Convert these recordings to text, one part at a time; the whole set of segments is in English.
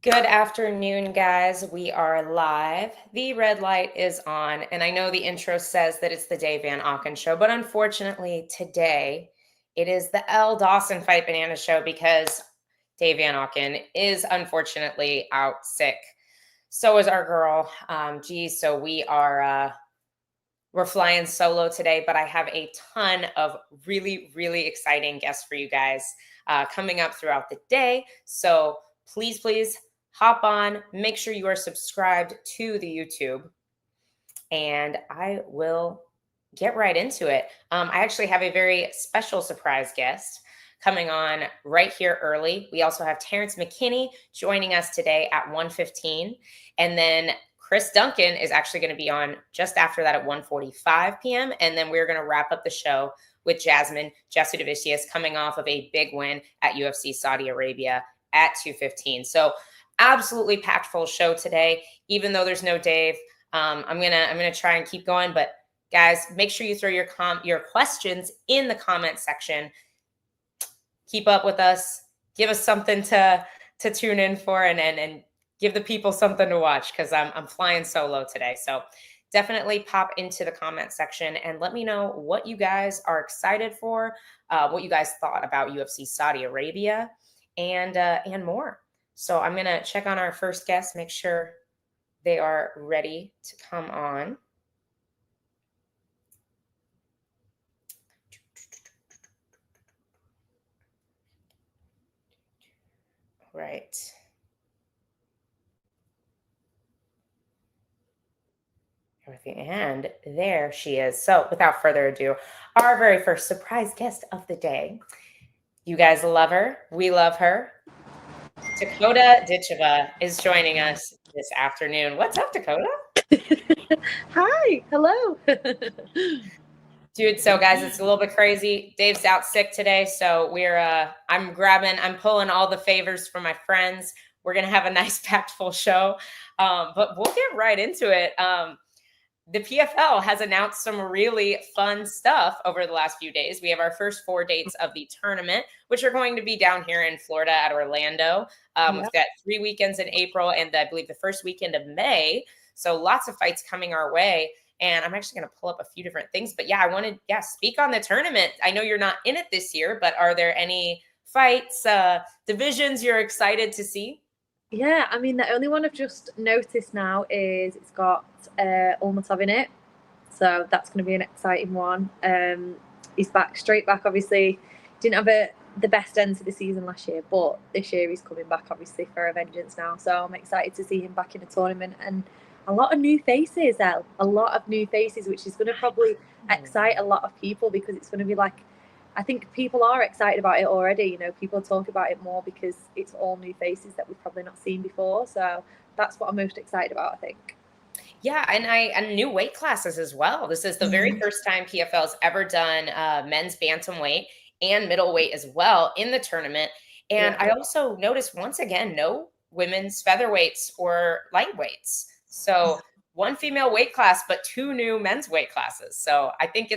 Good afternoon, guys. We are live. The red light is on, and I know the intro says that it's the Dave Van Auken show, but unfortunately, today it is the L. Dawson Fight Banana show because Dave Van Auken is unfortunately out sick. So is our girl, So we're flying solo today, but I have a ton of really exciting guests for you guys coming up throughout the day. So please hop on, make sure you are subscribed to the YouTube, and I will get right into it. I actually have a very special surprise guest coming on right here early. We also have Terrance McKinney joining us today at 1:15, and then Chris Duncan is actually going to be on just after that at 1:45 p.m. And then we're going to wrap up the show with Jasmine Jasudavicius coming off of a big win at UFC Saudi Arabia at 2:15. So absolutely packed full show today. Even though there's no Dave, I'm gonna try and keep going. But guys, make sure you throw your questions in the comment section. Keep up with us. Give us something to tune in for, and give the people something to watch because I'm flying solo today. So definitely pop into the comment section and let me know what you guys are excited for, what you guys thought about UFC Saudi Arabia, and more. So I'm going to check on our first guest, make sure they are ready to come on. Right. Everything. And there she is. So without further ado, our very first surprise guest of the day. You guys love her. We love her. Dakota Ditcheva is joining us this afternoon. What's up, Dakota? Hi. Hello. Dude, so guys, it's a little bit crazy. Dave's out sick today, so I'm pulling all the favors from my friends. We're going to have a nice packed full show, but we'll get right into it. The PFL has announced some really fun stuff over the last few days. We have our first 4 dates of the tournament, which are going to be down here in Florida at Orlando. We've got 3 weekends in April and I believe the first weekend of May. So lots of fights coming our way. And I'm actually going to pull up a few different things. But yeah, I wanted, speak on the tournament. I know you're not in it this year, but are there any fights, divisions you're excited to see? Yeah, I mean, the only one I've just noticed now is it's got Almatov in it. So that's going to be an exciting one. He's straight back, obviously. Didn't have the best end to the season last year, but this year he's coming back, obviously, for a vengeance now. So I'm excited to see him back in a tournament. And a lot of new faces, Elle. A lot of new faces, which is going to probably excite a lot of people because it's going to be like, I think people are excited about it already. You know, people talk about it more because it's all new faces that we've probably not seen before. So that's what I'm most excited about, I think. Yeah, and new weight classes as well. This is the very first time PFL's ever done men's bantamweight and middleweight as well in the tournament. And I also noticed once again, no women's featherweights or lightweights. So one female weight class, but 2 new men's weight classes. So I think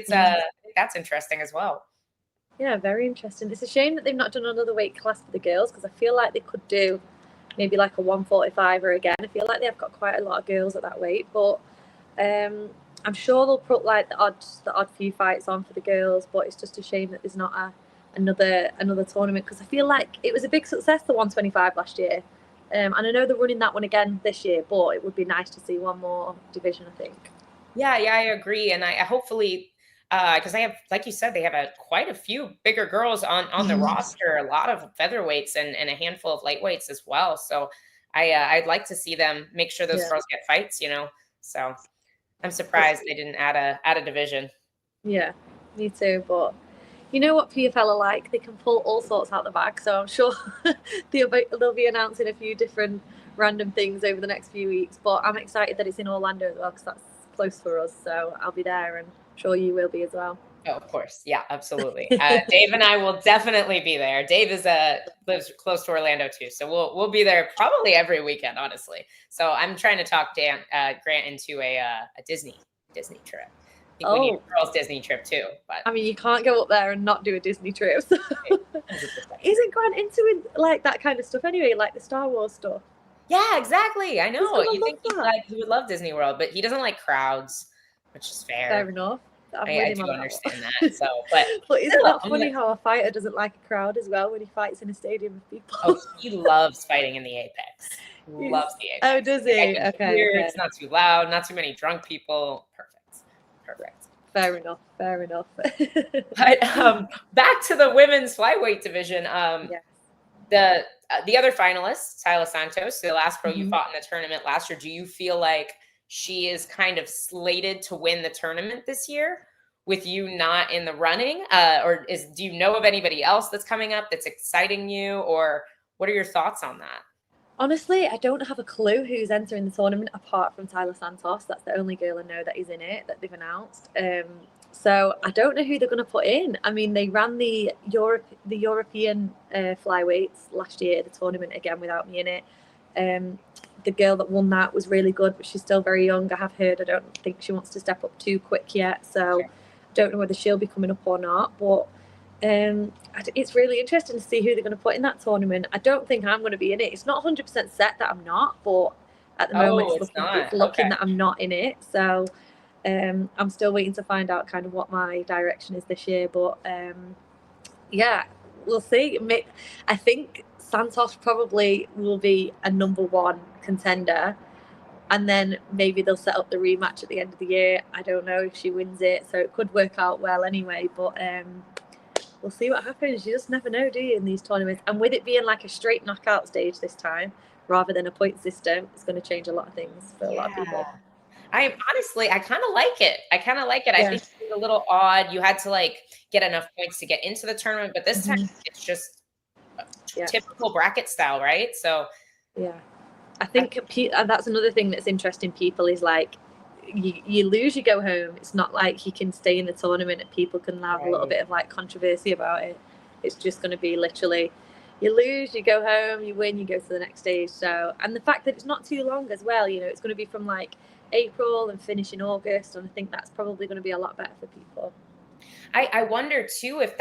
that's interesting as well. Yeah, very interesting. It's a shame that they've not done another weight class for the girls because I feel like they could do maybe like a 145er again. I feel like they've got quite a lot of girls at that weight, but I'm sure they'll put like the odd few fights on for the girls. But it's just a shame that there's not another tournament because I feel like it was a big success, the 125 last year. And I know they're running that one again this year, but it would be nice to see one more division, I think. Yeah, I agree. And I hopefully, because they have, like you said, they have quite a few bigger girls on the roster, a lot of featherweights and a handful of lightweights as well. So I'd like to see them make sure those girls get fights, So I'm surprised they didn't add a division. Yeah, me too. But you know what PFL are like? They can pull all sorts out the bag. So I'm sure they'll be announcing a few different random things over the next few weeks. But I'm excited that it's in Orlando as well because that's close for us. So I'll be there and I'm sure you will be as well. Oh, of course. Yeah, absolutely. Dave and I will definitely be there. Dave lives close to Orlando too. So we'll be there probably every weekend, honestly. So I'm trying to talk Grant into a Disney trip. I think we need a girls' Disney trip too. But I mean, you can't go up there and not do a Disney trip. So. Isn't Grant into like that kind of stuff anyway, like the Star Wars stuff? Yeah, exactly. I Who's know. gonna You love think that? he would love Disney World, but he doesn't like crowds, which is Fair fair. enough. I'm with I him do on that understand one. that. So, but But isn't still, that funny how a fighter doesn't like a crowd as well when he fights in a stadium of oh, people? he loves fighting in the Apex. Loves the Oh, Apex. does He's like, I he? can Okay, hear okay. it's not too loud, not too many drunk people. Perfect. Perfect. Fair enough. Fair enough. But back to the women's flyweight division. Yes. The other finalist, Tyler Santos, the last pro you Mhm. fought in the tournament last year. Do you feel like she is kind of slated to win the tournament this year with you not in the running? Or do you know of anybody else that's coming up that's exciting you? Or what are your thoughts on that? Honestly, I don't have a clue who's entering the tournament apart from Tyler Santos. That's the only girl I know that is in it that they've announced. So I don't know who they're going to put in. I mean, they ran the European flyweights last year, the tournament again without me in it. The girl that won that was really good, but she's still very young. I have heard. I don't think she wants to step up too quick yet. So don't know whether she'll be coming up or not. But it's really interesting to see who they're going to put in that tournament. I don't think I'm going to be in it. It's not 100% set that I'm not, but at the moment Oh, it's it's not. looking Okay. that I'm not in it. So I'm still waiting to find out kind of what my direction is this year. But yeah, we'll see. I think Santos probably will be a number one contender. And then maybe they'll set up the rematch at the end of the year. I don't know if she wins it. So it could work out well anyway. But we'll see what happens. You just never know, do you, in these tournaments? And with it being like a straight knockout stage this time, rather than a point system, it's going to change a lot of things for a lot of people. I kind of like it. I kind of like it. I Yeah. think it's a little odd. You had to like get enough points to get into the tournament, but this time it's just Yeah. typical bracket style, right? So Yeah. I think that's another thing that's interesting. People is like, you lose, you go home. It's not like you can stay in the tournament and people can have a little bit of like controversy about it. It's just going to be literally, you lose, you go home, you win, you go to the next stage. So, and the fact that it's not too long as well, you know, it's going to be from like April and finish in August. And I think that's probably going to be a lot better for people. I wonder too if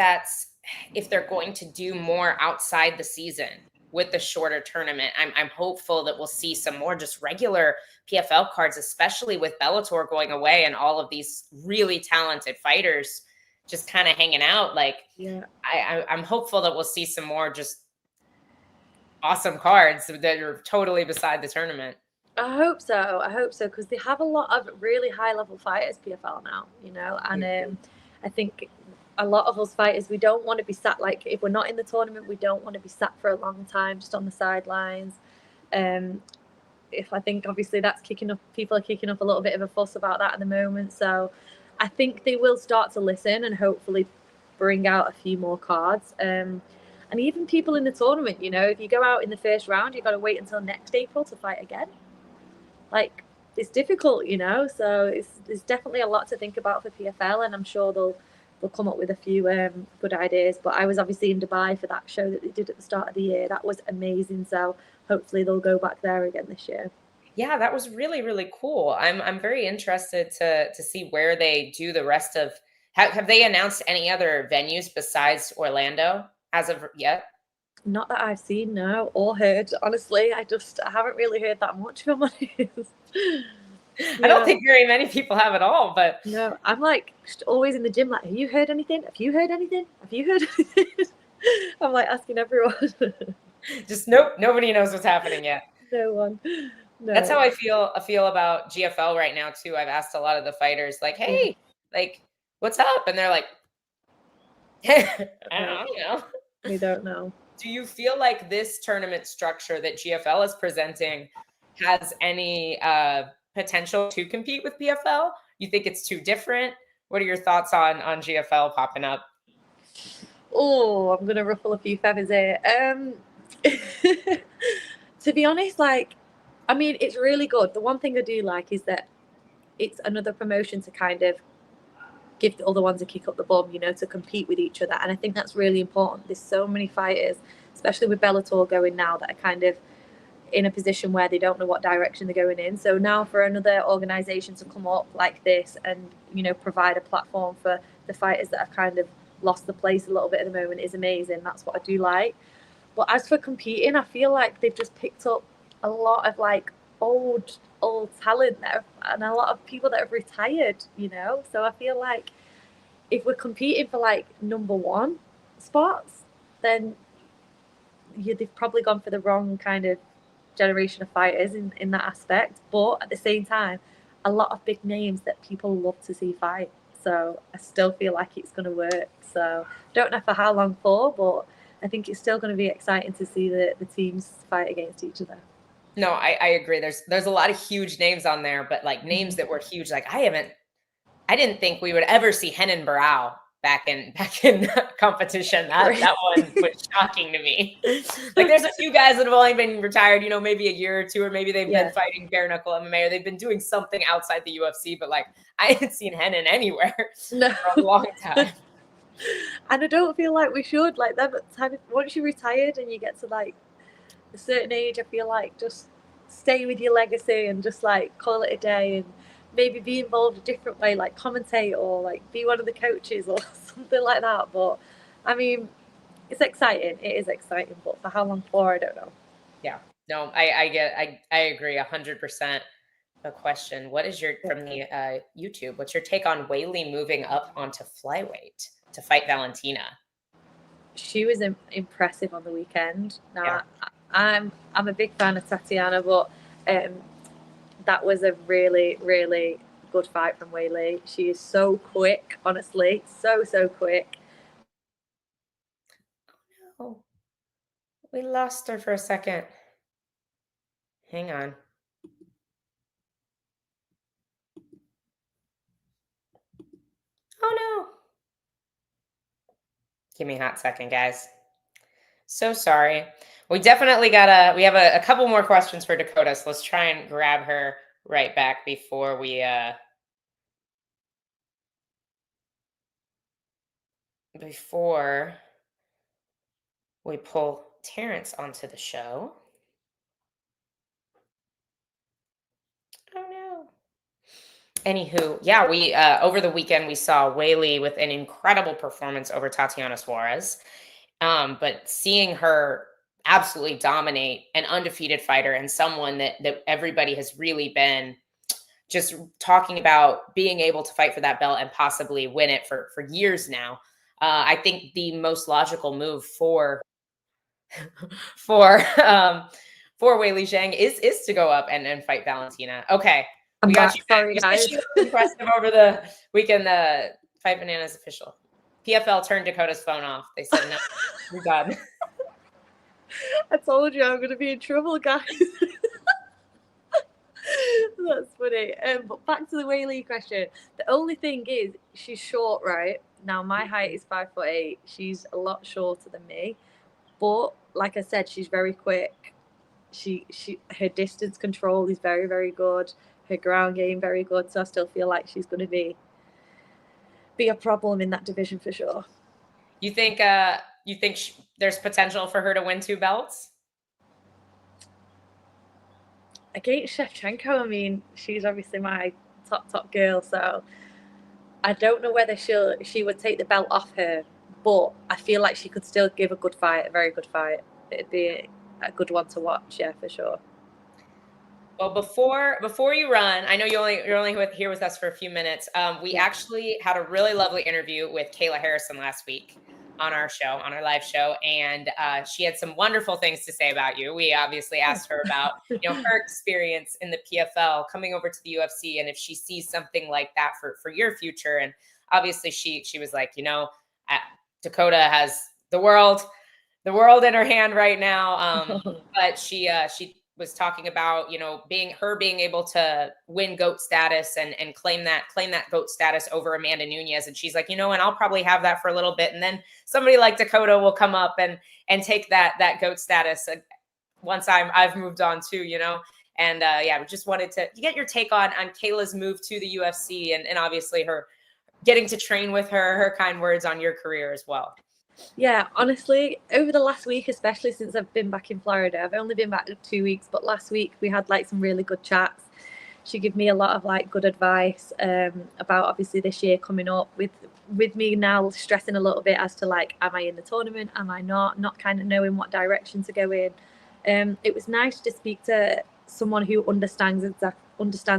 they're going to do more outside the season with the shorter tournament. I'm hopeful that we'll see some more just regular PFL cards, especially with Bellator going away and all of these really talented fighters just kind of hanging out. Like, Yeah. I'm hopeful that we'll see some more just awesome cards that are totally beside the tournament. I hope so. I hope so because they have a lot of really high level fighters PFL now, you know, and I think a lot of us fighters we don't want to be sat like if we're not in the tournament, we don't want to be sat for a long time just on the sidelines. If I think obviously that's kicking up, people are kicking up a little bit of a fuss about that at the moment. So I think they will start to listen and hopefully bring out a few more cards. And even people in the tournament, you know, if you go out in the first round, you've got to wait until next April to fight again. Like it's difficult, you know. So there's definitely a lot to think about for PFL, and I'm sure they'll come up with a few good ideas. But I was obviously in Dubai for that show that they did at the start of the year. That was amazing. So hopefully they'll go back there again this year. Yeah, that was really, really cool. I'm very interested to see where they do the rest of. Have they announced any other venues besides Orlando as of yet? Not that I've seen, no, or heard. Honestly, I haven't really heard that much, if I'm honest. I don't Yeah. think very many people have at all, but No, I'm like always in the gym. Like, have you heard anything? Have you heard anything? Have you heard anything? I'm like asking everyone. just nope, nobody knows what's happening yet. No one. That's how No. I feel about GFL right now too. I've asked a lot of the fighters, like, Yeah. "Hey, like, what's up?" And they're like, "I No, don't know." we don't know. Do you feel like this tournament structure that GFL is presenting has any potential to compete with PFL? You think it's too different? What are your thoughts on GFL popping up? Oh, I'm gonna ruffle a few feathers here. To be honest, like, I mean, it's really good. The one thing I do like is that it's another promotion to kind of give the other ones a kick up the bum, you know, to compete with each other. And I think that's really important. There's so many fighters, especially with Bellator going now, that are kind of in a position where they don't know what direction they're going in. So now for another organization to come up like this and, you know, provide a platform for the fighters that have kind of lost the place a little bit at the moment is amazing. That's what I do like. But as for competing, I feel like they've just picked up a lot of like old talent there, and a lot of people that have retired, you know. So I feel like if we're competing for like number one spots, then they've probably gone for the wrong kind of generation of fighters in that aspect. But at the same time, a lot of big names that people love to see fight. So I still feel like it's going to work. So don't know for how long for, but I think it's still going to be exciting to see the teams fight against each other. No, I agree. There's a lot of huge names on there, but like names that were huge. Like I didn't think we would ever see Henan Barao back in competition. That one was shocking to me. Like there's a few guys that have only been retired, maybe a year or two, or maybe they've been fighting bare knuckle MMA, or they've been doing something outside the UFC. But like I hadn't seen Henan anywhere for a long time. And I don't feel like we should like that. But once you're retired and you get to like a certain age, I feel like just stay with your legacy and just like call it a day, and maybe be involved a different way, like commentate or like be one of the coaches or something like that. But I mean, it's exciting. It is exciting, but for how long for, I don't know. Yeah, no, I agree 100%. A question: what is your from the YouTube? What's your take on Weili moving up onto flyweight to fight Valentina? She was impressive on the weekend. Now, I'm a big fan of Tatiana, but that was a really, really good fight from Weili. She is so quick, honestly, so quick. Oh, we lost her for a second. Hang on. Oh no. Give me a hot second, guys. So sorry. We definitely we have a couple more questions for Dakota, so let's try and grab her right back before we pull Terrance onto the show. Oh no. Anywho, yeah, we over the weekend we saw Weili with an incredible performance over Tatiana Suarez. But seeing her absolutely dominate an undefeated fighter and someone that everybody has really been just talking about being able to fight for that belt and possibly win it for years now. I think the most logical move for Weili Zhang is to go up and fight Valentina. Okay. I'm we got back. you. Sorry, guys. She was impressive over the weekend. The Fight Bananas official. PFL turned Dakota's phone off. They said no. We're done. I told you I'm going to be in trouble, guys. That's funny. But back to the Weili question. The only thing is, she's short, right? Now my height is 5'8". She's a lot shorter than me, but like I said, she's very quick. Her distance control is very, very good. Her ground game very good. So I still feel like she's going to be a problem in that division for sure. You think there's potential for her to win 2 belts? Against Shevchenko, I mean, she's obviously my top girl, so I don't know whether she would take the belt off her, but I feel like she could still give a good fight, a very good fight. It'd be a good one to watch, yeah, for sure. Well, before you run, I know you're only here with us for a few minutes. We actually had a really lovely interview with Kayla Harrison last week on our live show, and she had some wonderful things to say about you. We obviously asked her about her experience in the PFL, coming over to the UFC, and if she sees something like that for your future. And obviously, she was like, Dakota has the world in her hand right now, but she was talking about being able to win GOAT status and claim that GOAT status over Amanda Nunes, and she's like, and I'll probably have that for a little bit, and then somebody like Dakota will come up and take that GOAT status once I've moved on too, and we just wanted to get your take on Kayla's move to the UFC and obviously her getting to train with her kind words on your career as well. Yeah, honestly, over the last week, especially since I've been back in Florida, I've only been back 2 weeks, but last week we had like some really good chats. She gave me a lot of like good advice about obviously this year coming up with me now stressing a little bit as to like, am I in the tournament? Am I not kind of knowing what direction to go in. it was nice to speak to someone who understands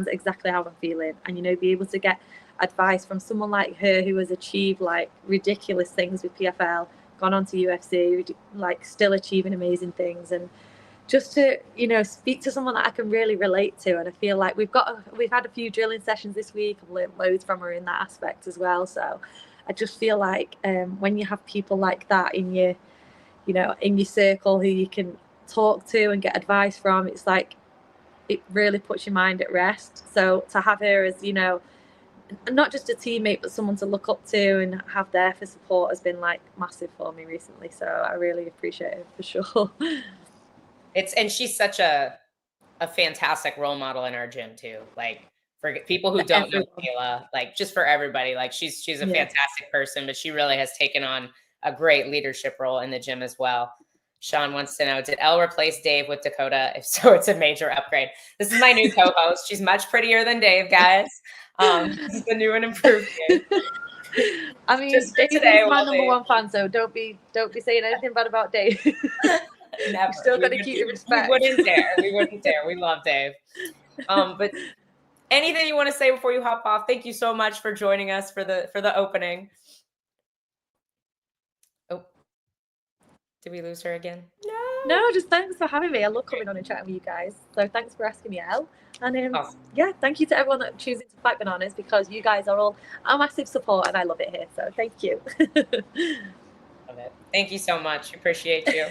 exactly how I'm feeling, and be able to get advice from someone like her who has achieved like ridiculous things with PFL, gone on to UFC, like still achieving amazing things, and just to speak to someone that I can really relate to. And I feel like we've had a few drilling sessions this week. I've learned loads from her in that aspect as well. So I just feel like when you have people like that in your in your circle who you can talk to and get advice from, it's like it really puts your mind at rest. So to have her as not just a teammate but someone to look up to and have there for support has been like massive for me recently. So I really appreciate it for sure. And she's such a fantastic role model in our gym too. Like for people who don't know Kayla, like just for everybody, like she's a fantastic person, but she really has taken on a great leadership role in the gym as well. Sean wants to know, did Elle replace Dave with Dakota? If so, it's a major upgrade. This is my new co-host. She's much prettier than Dave, guys. This is the new and improved Dave. I mean, Dave is my number one fan, so don't be saying anything bad about Dave. Never. Still got to keep the respect. We wouldn't dare. We love Dave. But anything you want to say before you hop off? Thank you so much for joining us for the opening. Oh, did we lose her again? No, just thanks for having me. I love coming on and chatting with you guys. So thanks for asking me, Elle. And awesome. Yeah, thank you to everyone that's choosing to fight bananas, because you guys are all a massive support and I love it here. So thank you. Love it. Thank you so much. Appreciate you.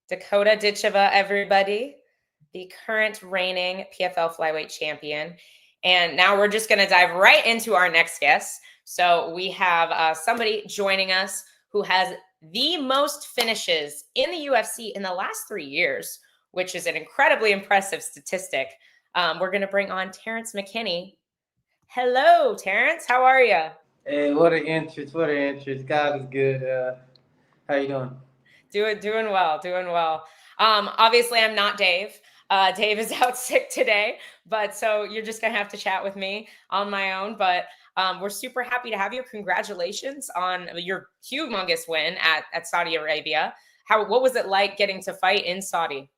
Dakota Ditcheva, everybody, the current reigning PFL flyweight champion. And now we're just going to dive right into our next guest. So we have somebody joining us who has the most finishes in the UFC in the last 3 years, which is an incredibly impressive statistic. We're going to bring on Terrance McKinney. Hello, Terrance. How are you? Hey, what an interest. God is good. How you doing? Doing well. Obviously, I'm not Dave. Dave is out sick today, but so you're just going to have to chat with me on my own. But we're super happy to have you. Congratulations on your humongous win at Saudi Arabia. What was it like getting to fight in Saudi?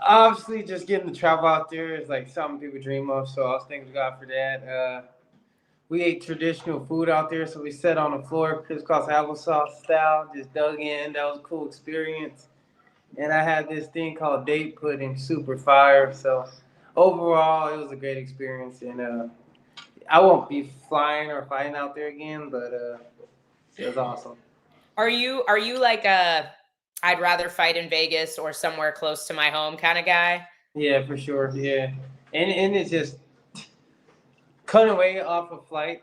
Obviously, just getting to travel out there is like something people dream of. So I was thanking God for that. We ate traditional food out there, so we sat on the floor, crisscross applesauce style, just dug in. That was a cool experience. And I had this thing called date pudding, super fire. So overall, it was a great experience. And I won't be flying or fighting out there again, but it was awesome. Are you like I'd rather fight in Vegas or somewhere close to my home kind of guy? Yeah, for sure. Yeah. And it's just cutting away off a flight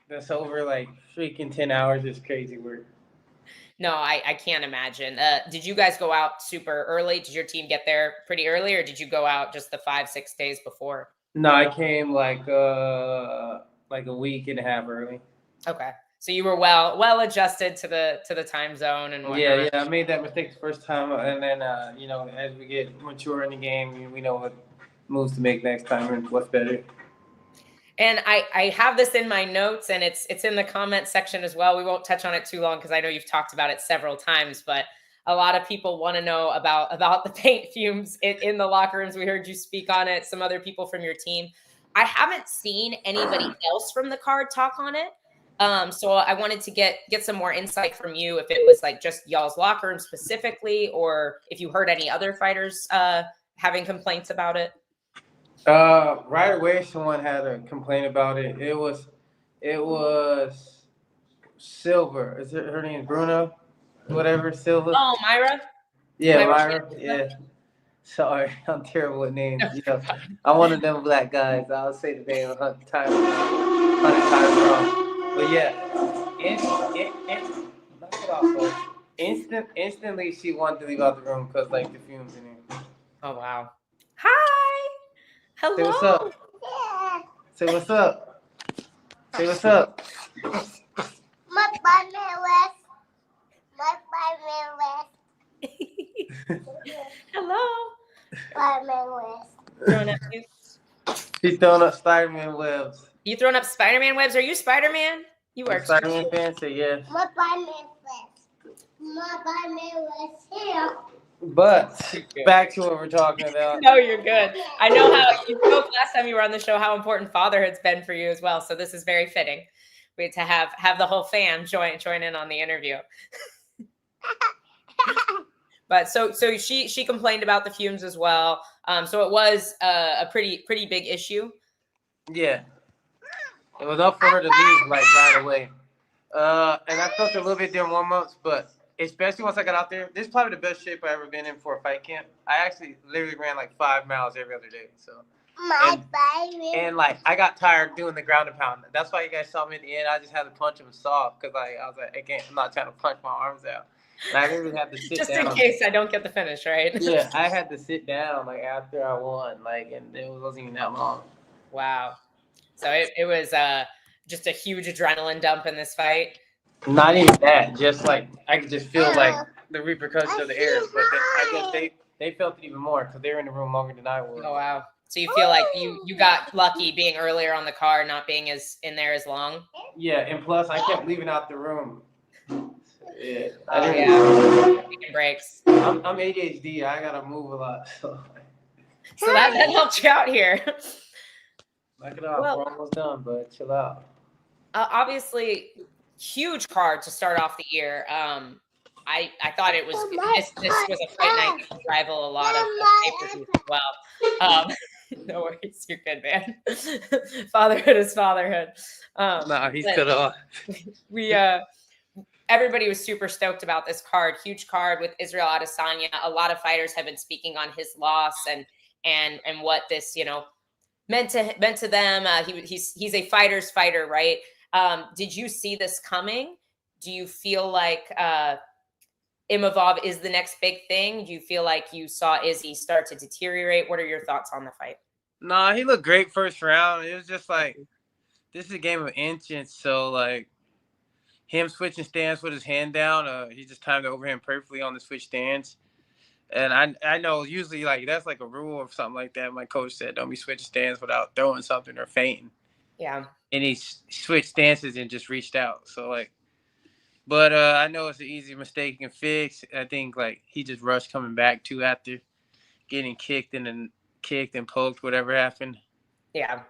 that's over like freaking 10 hours is crazy work. No, I can't imagine. Did you guys go out super early? Did your team get there pretty early, or did you go out just the 5-6 days before? No, I came like a week and a half early. Okay. So you were well adjusted to the time zone and whatnot. Yeah. I made that mistake the first time, and then as we get mature in the game, we know what moves to make next time and what's better. And I have this in my notes, and it's in the comment section as well. We won't touch on it too long because I know you've talked about it several times, but a lot of people want to know about the paint fumes in the locker rooms. We heard you speak on it. Some other people from your team. I haven't seen anybody else from the card talk on it. So I wanted to get some more insight from you, if it was like just y'all's locker room specifically, or if you heard any other fighters having complaints about it. Right away, someone had a complaint about it. It was Silver. Is it her name? Bruno? Whatever, Silva. Oh, Myra. Yeah, Myra. Yeah. Sorry, I'm terrible with names. I'm one of them black guys. I'll say the name 100 times wrong. But yeah, instantly she wanted to leave out the room because like the fumes in here. Oh wow. Hi. Hello. Say what's up. Say what's up. Say what's up. My partner Hello. Throwing up She's throwing up Spider-Man webs. You throwing up Spider-Man webs? Are you Spider-Man? You are Spider-Man fan, so yeah. My partner But back to what we're talking about. No, you're good. I know how you spoke last time you were on the show how important fatherhood's been for you as well. So this is very fitting. We had to have the whole fam join in on the interview. But so she complained about the fumes as well. So it was a pretty big issue. Yeah, it was up for her to leave like right away. And I felt a little bit during warm-ups, but especially once I got out there, this is probably the best shape I've ever been in for a fight camp. I actually literally ran like 5 miles every other day. So and like I got tired doing the ground and pound. That's why you guys saw me at the end. I just had to punch them soft because I was like, I'm not trying to punch my arms out. And I literally had to sit just down. in case I don't get the finish, right? Yeah, I had to sit down like after I won, like, and it wasn't even that long. Wow. So it was just a huge adrenaline dump in this fight. Not even that, just like I could just feel like the repercussions of the air, but I guess they felt it even more because they were in the room longer than I was. Oh wow! So you feel like you got lucky being earlier on the card, not being as in there as long. Yeah, and plus I kept leaving out the room. Yeah, taking breaks. I'm ADHD. I gotta move a lot, so that helped you out here. Knock it off. Well, we're almost done, but chill out. Obviously, huge card to start off the year. I thought it was this was a fight night that could rival a lot of pay-per-views as well. No worries, you're good, man. Fatherhood is fatherhood. Nah, he's cut off. Everybody was super stoked about this card. Huge card with Israel Adesanya. A lot of fighters have been speaking on his loss and what this meant to them. He's a fighter's fighter, right? Did you see this coming? Do you feel like Imavov is the next big thing? Do you feel like you saw Izzy start to deteriorate? What are your thoughts on the fight? Nah, he looked great first round. It was just like, this is a game of inches, so like him switching stance with his hand down, he just timed the overhand perfectly on the switch stance. And I know usually like that's like a rule or something like that. My coach said don't be switching stance without throwing something or feinting. Yeah. And he switched stances and just reached out. So like, but I know it's an easy mistake you can fix. I think like he just rushed coming back too after getting kicked and poked, whatever happened. Yeah.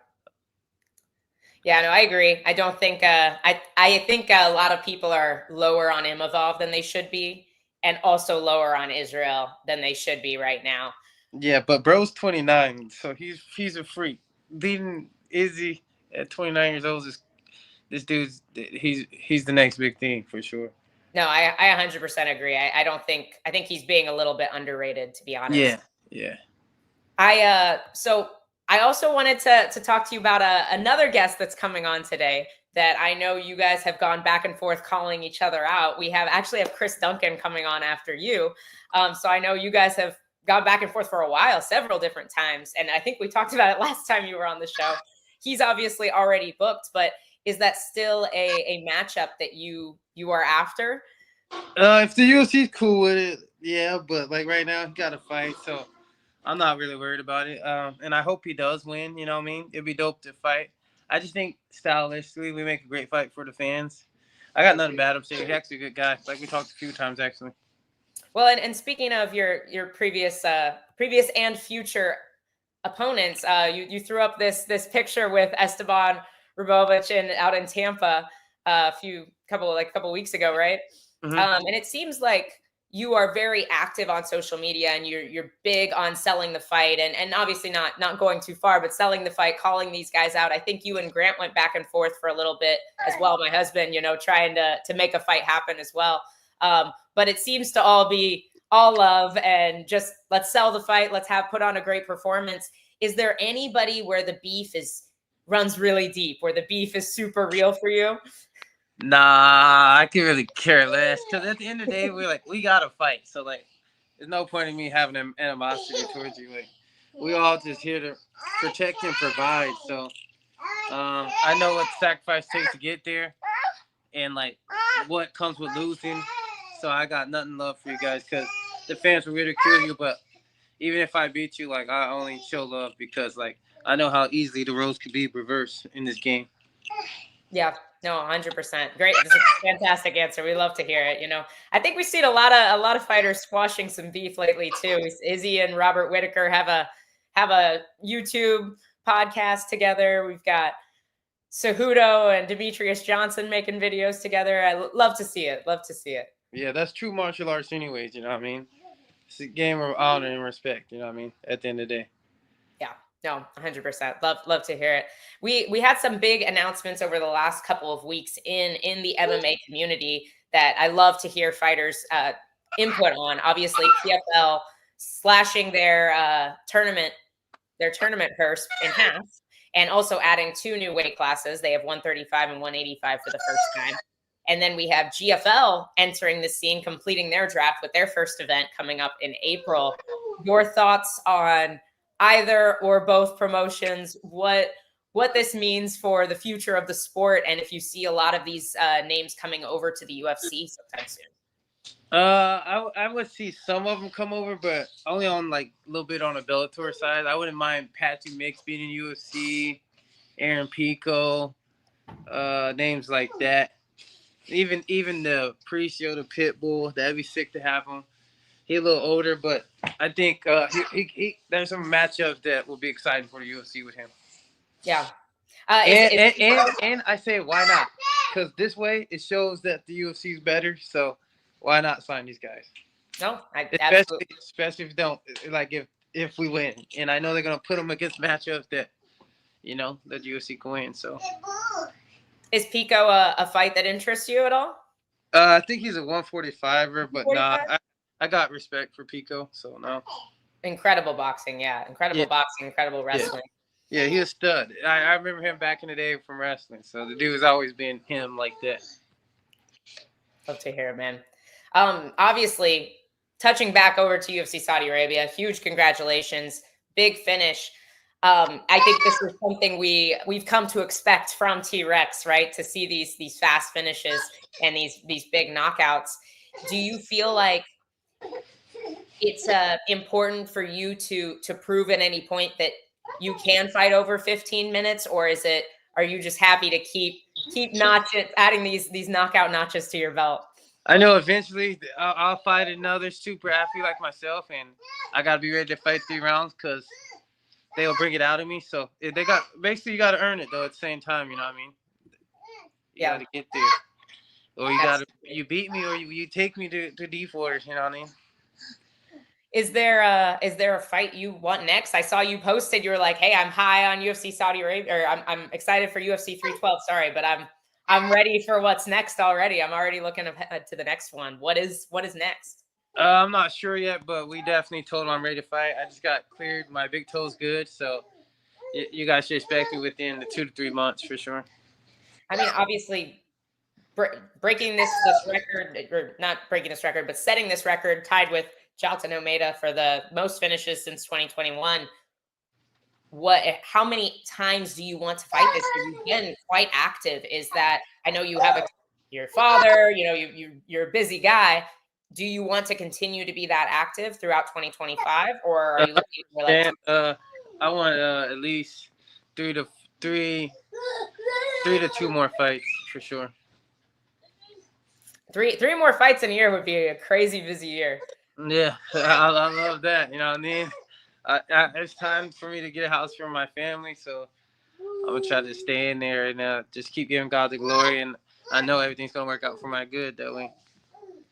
Yeah, no, I agree. I don't think I think a lot of people are lower on Imavov than they should be, and also lower on Israel than they should be right now. Yeah, but bro's 29, so he's a freak. Beating Izzy at 29 years old this dude's he's the next big thing for sure. No, I 100% agree. I think he's being a little bit underrated, to be honest. Yeah. So I also wanted to talk to you about another guest that's coming on today that I know you guys have gone back and forth calling each other out. We actually have Chris Duncan coming on after you. So I know you guys have gone back and forth for a while, several different times. And I think we talked about it last time you were on the show. He's obviously already booked, but is that still a matchup that you are after? If the UFC's cool with it, yeah, but like right now he got a fight, so I'm not really worried about it. And I hope he does win, you know what I mean? It'd be dope to fight. I just think stylistically we make a great fight for the fans. I got nothing bad to say. He's actually a good guy. Like we talked a few times actually. Well, and speaking of your previous and future opponents, you threw up this picture with Esteban Rabovich out in Tampa a couple weeks ago, right? Mm-hmm. And it seems like you are very active on social media and you're big on selling the fight and obviously not going too far, but selling the fight, calling these guys out. I think you and Grant went back and forth for a little bit as well. My husband, trying to make a fight happen as well. But it seems to all be all love and just let's sell the fight. Let's put on a great performance. Is there anybody where the beef runs really deep, where the beef is super real for you? Nah, I can really care less. Because at the end of the day, we got to fight. So, like, there's no point in me having an animosity towards you. Like, we all just here to protect and provide. So, I know what sacrifice takes to get there and, like, what comes with losing. So, I got nothing love for you guys because the fans will ridicule you. But even if I beat you, like, I only show love because, like, I know how easily the roles can be reversed in this game. Yeah. No, 100%. Great. This is a fantastic answer. We love to hear it. I think we've seen a lot of fighters squashing some beef lately too. Izzy and Robert Whitaker have a YouTube podcast together. We've got Cejudo and Demetrius Johnson making videos together. I love to see it. Love to see it. Yeah, that's true martial arts anyways, you know what I mean? It's a game of honor and respect, you know what I mean, at the end of the day. Yeah, no, 100%. Love to hear it. We had some big announcements over the last couple of weeks in the MMA community that I love to hear fighters input on. Obviously, PFL slashing their tournament purse in half, and also adding 2 new weight classes. They have 135 and 185 for the first time. And then we have GFL entering the scene, completing their draft with their first event coming up in April. Your thoughts on either or both promotions, what this means for the future of the sport, and if you see a lot of these names coming over to the UFC sometime soon? I would see some of them come over, but only on like a little bit on the Bellator side. I wouldn't mind Patrick Mix being in UFC, Aaron Pico, names like that. Even the Priest-Yo, the Pitbull, that'd be sick to have him. He's a little older, but I think there's some matchups that will be exciting for the UFC with him. Yeah. And I say, why not? Because this way it shows that the UFC is better. So why not sign these guys? No, especially if don't if we win. And I know they're gonna put them against matchups that that UFC can win. So is Pico a fight that interests you at all? I think he's a 145er, but nah, I got respect for Pico, so no. Incredible boxing, yeah. Incredible boxing, incredible wrestling. Yeah, he's a stud. I remember him back in the day from wrestling. So the dude's always been him like that. Love to hear it, man. Obviously, touching back over to UFC Saudi Arabia, huge congratulations, big finish. I think this is something we've come to expect from T-Rex, right? To see these fast finishes and these big knockouts. Do you feel like it's important for you to prove at any point that you can fight over 15 minutes, or are you just happy to keep notches, adding these knockout notches to your belt? I know eventually I'll fight another super athlete like myself, and I got to be ready to fight 3 rounds because they'll bring it out of me. So you got to earn it though at the same time, you know what I mean? You got to get there. Or you beat me, or you take me to D4, you know what I mean? Is there a fight you want next? I saw you posted, you were like, hey, I'm high on UFC Saudi Arabia, or I'm excited for UFC 312, sorry, but I'm ready for what's next already. I'm already looking ahead to the next one. What is next? I'm not sure yet, but we definitely told him I'm ready to fight. I just got cleared. My big toe's good, so you guys should expect me within the 2 to 3 months for sure. I mean, obviously, breaking this record, or not breaking this record, but setting this record, tied with Jailton Almeida for the most finishes since 2021. How many times do you want to fight this year? You've been quite active. Is that, I know you have your father, you're a busy guy. Do you want to continue to be that active throughout 2025, or are you looking for I want at least 3 to 2 more fights for sure. Three more fights in a year would be a crazy busy year. Yeah, I love that. You know what I mean? It's time for me to get a house for my family, so I'm gonna try to stay in there and just keep giving God the glory. And I know everything's gonna work out for my good that way.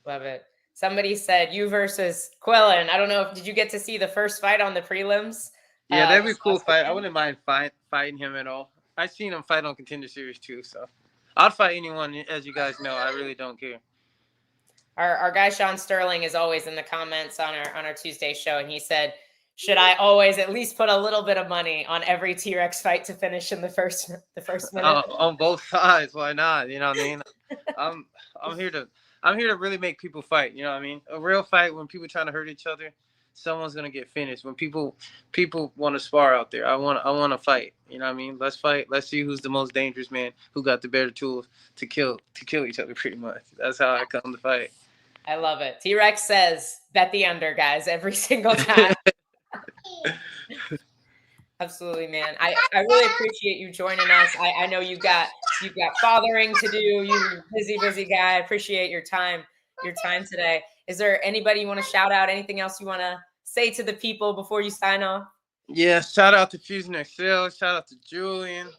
Love it. Somebody said you versus Quillen. I don't know did you get to see the first fight on the prelims? Yeah, that'd be a cool fight. I wouldn't mind fighting him at all. I've seen him fight on Contender Series too, so I'd fight anyone. As you guys know, I really don't care. Our guy Sean Sterling is always in the comments on our Tuesday show, and he said, should I always at least put a little bit of money on every T-Rex fight to finish in the first minute? On both sides, why not? You know what I mean? I'm here to really make people fight. You know what I mean? A real fight, when people trying to hurt each other, someone's gonna get finished. When people want to spar out there, I want to fight. You know what I mean? Let's fight. Let's see who's the most dangerous man, who got the better tools to kill each other. Pretty much. That's how I come to fight. I love it. T-Rex says, bet the under, guys, every single time. Absolutely, man. I really appreciate you joining us. I know you got You've got fathering to do. You're a busy guy. I appreciate your time today. Is there anybody you want to shout out? Anything else you want to say to the people before you sign off? Yeah, shout out to Fusion Excel. Shout out to Julian.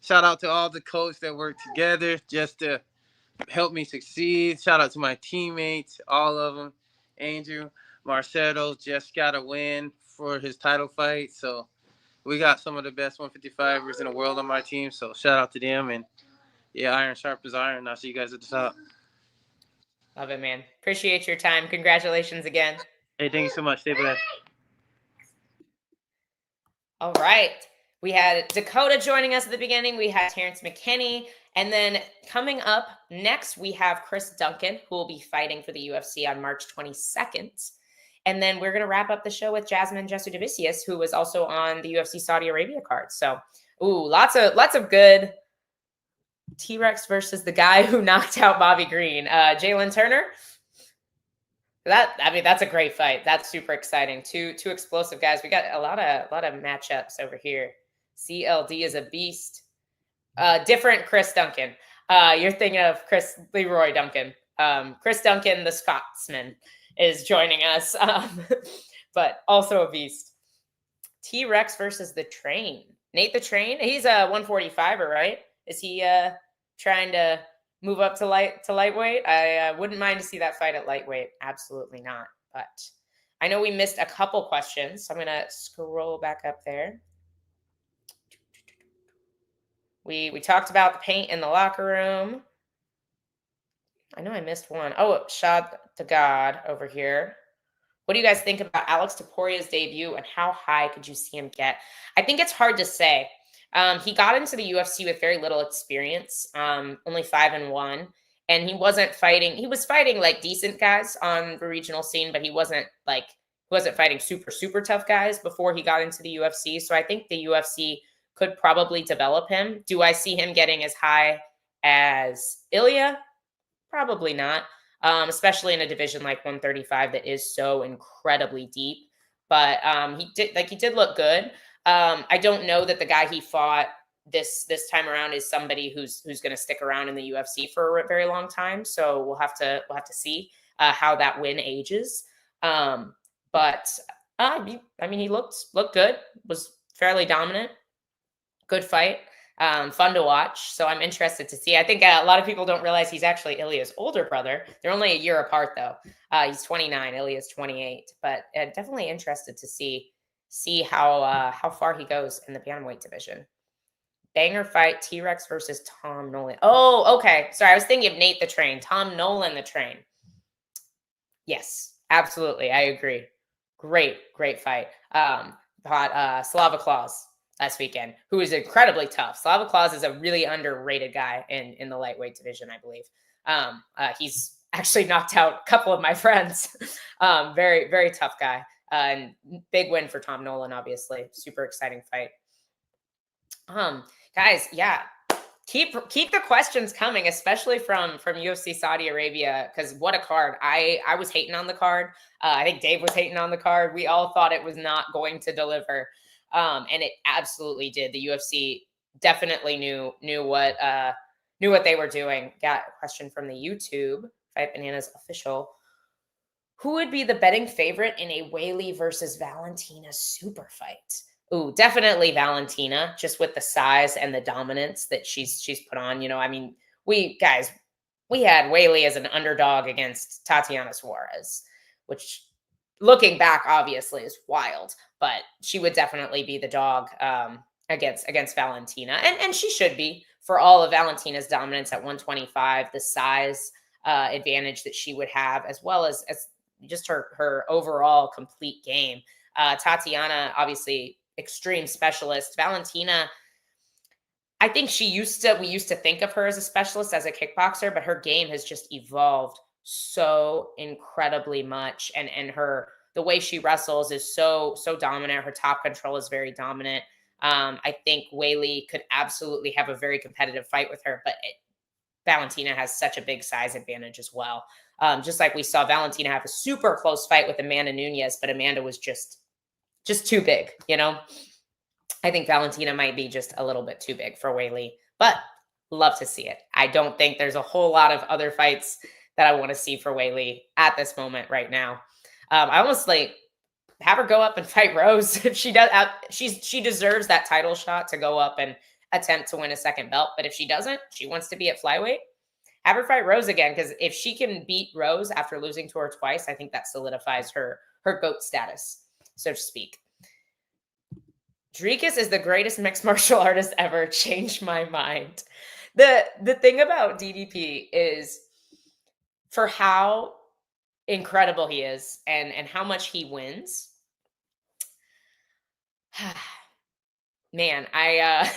Shout out to all the coaches that work together just to help me succeed. Shout out to my teammates, all of them. Andrew, Marcelo just got a win for his title fight. So we got some of the best 155ers in the world on my team. So shout out to them. And yeah, iron sharpens iron. I'll see you guys at the top. Love it, man. Appreciate your time. Congratulations again. Hey, thank you so much. Stay blessed. All right. We had Dakota joining us at the beginning. We had Terrance McKinney. And then coming up next, we have Chris Duncan, who will be fighting for the UFC on March 22nd. And then we're going to wrap up the show with Jasmine Jasudavicius, who was also on the UFC Saudi Arabia card. So, lots of good. T-Rex versus the guy who knocked out Bobby Green, Jalen Turner. That's a great fight. That's super exciting. Two explosive guys. We got a lot of matchups over here. CLD is a beast. Different Chris Duncan. You're thinking of Leroy Duncan. Chris Duncan, the Scotsman, is joining us, but also a beast. T-Rex versus the Train. Nate the Train. He's a 145er, right? Is he trying to move up to lightweight? I wouldn't mind to see that fight at lightweight. Absolutely not. But I know we missed a couple questions, so I'm going to scroll back up there. We talked about the paint in the locker room. I know I missed one. Oh, Shad to God over here. What do you guys think about Alex Taporia's debut, and how high could you see him get? I think it's hard to say. He got into the UFC with very little experience, only 5-1, and he wasn't fighting. He was fighting like decent guys on the regional scene, but he wasn't fighting super tough guys before he got into the UFC. So I think the UFC could probably develop him. Do I see him getting as high as Ilya? Probably not, especially in a division like 135 that is so incredibly deep. But he did look good. I don't know that the guy he fought this time around is somebody who's going to stick around in the UFC for a very long time. So we'll have to see how that win ages. But he looked good. Was fairly dominant. Good fight. Fun to watch. So I'm interested to see. I think a lot of people don't realize he's actually Ilya's older brother. They're only a year apart though. He's 29. Ilya's 28. But definitely interested to see how far he goes in the bantamweight division. Banger fight, T-Rex versus Tom Nolan. Oh, okay. Sorry, I was thinking of Nate the Train. Tom Nolan the Train. Yes, absolutely. I agree. Great fight. Slava Claus last weekend, who is incredibly tough. Slava Claus is a really underrated guy in the lightweight division, I believe. He's actually knocked out a couple of my friends. Very tough guy. And big win for Tom Nolan, obviously. Super exciting fight. Guys, yeah, keep the questions coming, especially from UFC Saudi Arabia, because what a card. I was hating on the card. I think Dave was hating on the card. We all thought it was not going to deliver, and it absolutely did. The UFC definitely knew what they were doing. Got a question from the YouTube Fight Bananas official. Who would be the betting favorite in a Weili versus Valentina super fight? Ooh, definitely Valentina, just with the size and the dominance that she's put on. We had Weili as an underdog against Tatiana Suarez, which looking back obviously is wild, but she would definitely be the dog against Valentina. And she should be, for all of Valentina's dominance at 125, the size advantage that she would have, as well as just her overall complete game. Tatiana, obviously extreme specialist. Valentina, I think we used to think of her as a specialist, as a kickboxer, but her game has just evolved so incredibly much. And the way she wrestles is so dominant. Her top control is very dominant. I think Weili could absolutely have a very competitive fight with her, but Valentina has such a big size advantage as well. Just like we saw Valentina have a super close fight with Amanda Nunes, but Amanda was just too big, I think Valentina might be just a little bit too big for Weili, but Love to see it. I don't think there's a whole lot of other fights that I want to see for Weili at this moment right now. I almost like have her go up and fight Rose if she does. She deserves that title shot to go up and attempt to win a second belt. But if she doesn't, she wants to be at flyweight. Have her fight Rose again, because if she can beat Rose after losing to her twice, I think that solidifies her GOAT status, so to speak. Dricus is the greatest mixed martial artist ever. Changed my mind. The thing about DDP is, for how incredible he is and how much he wins, man, I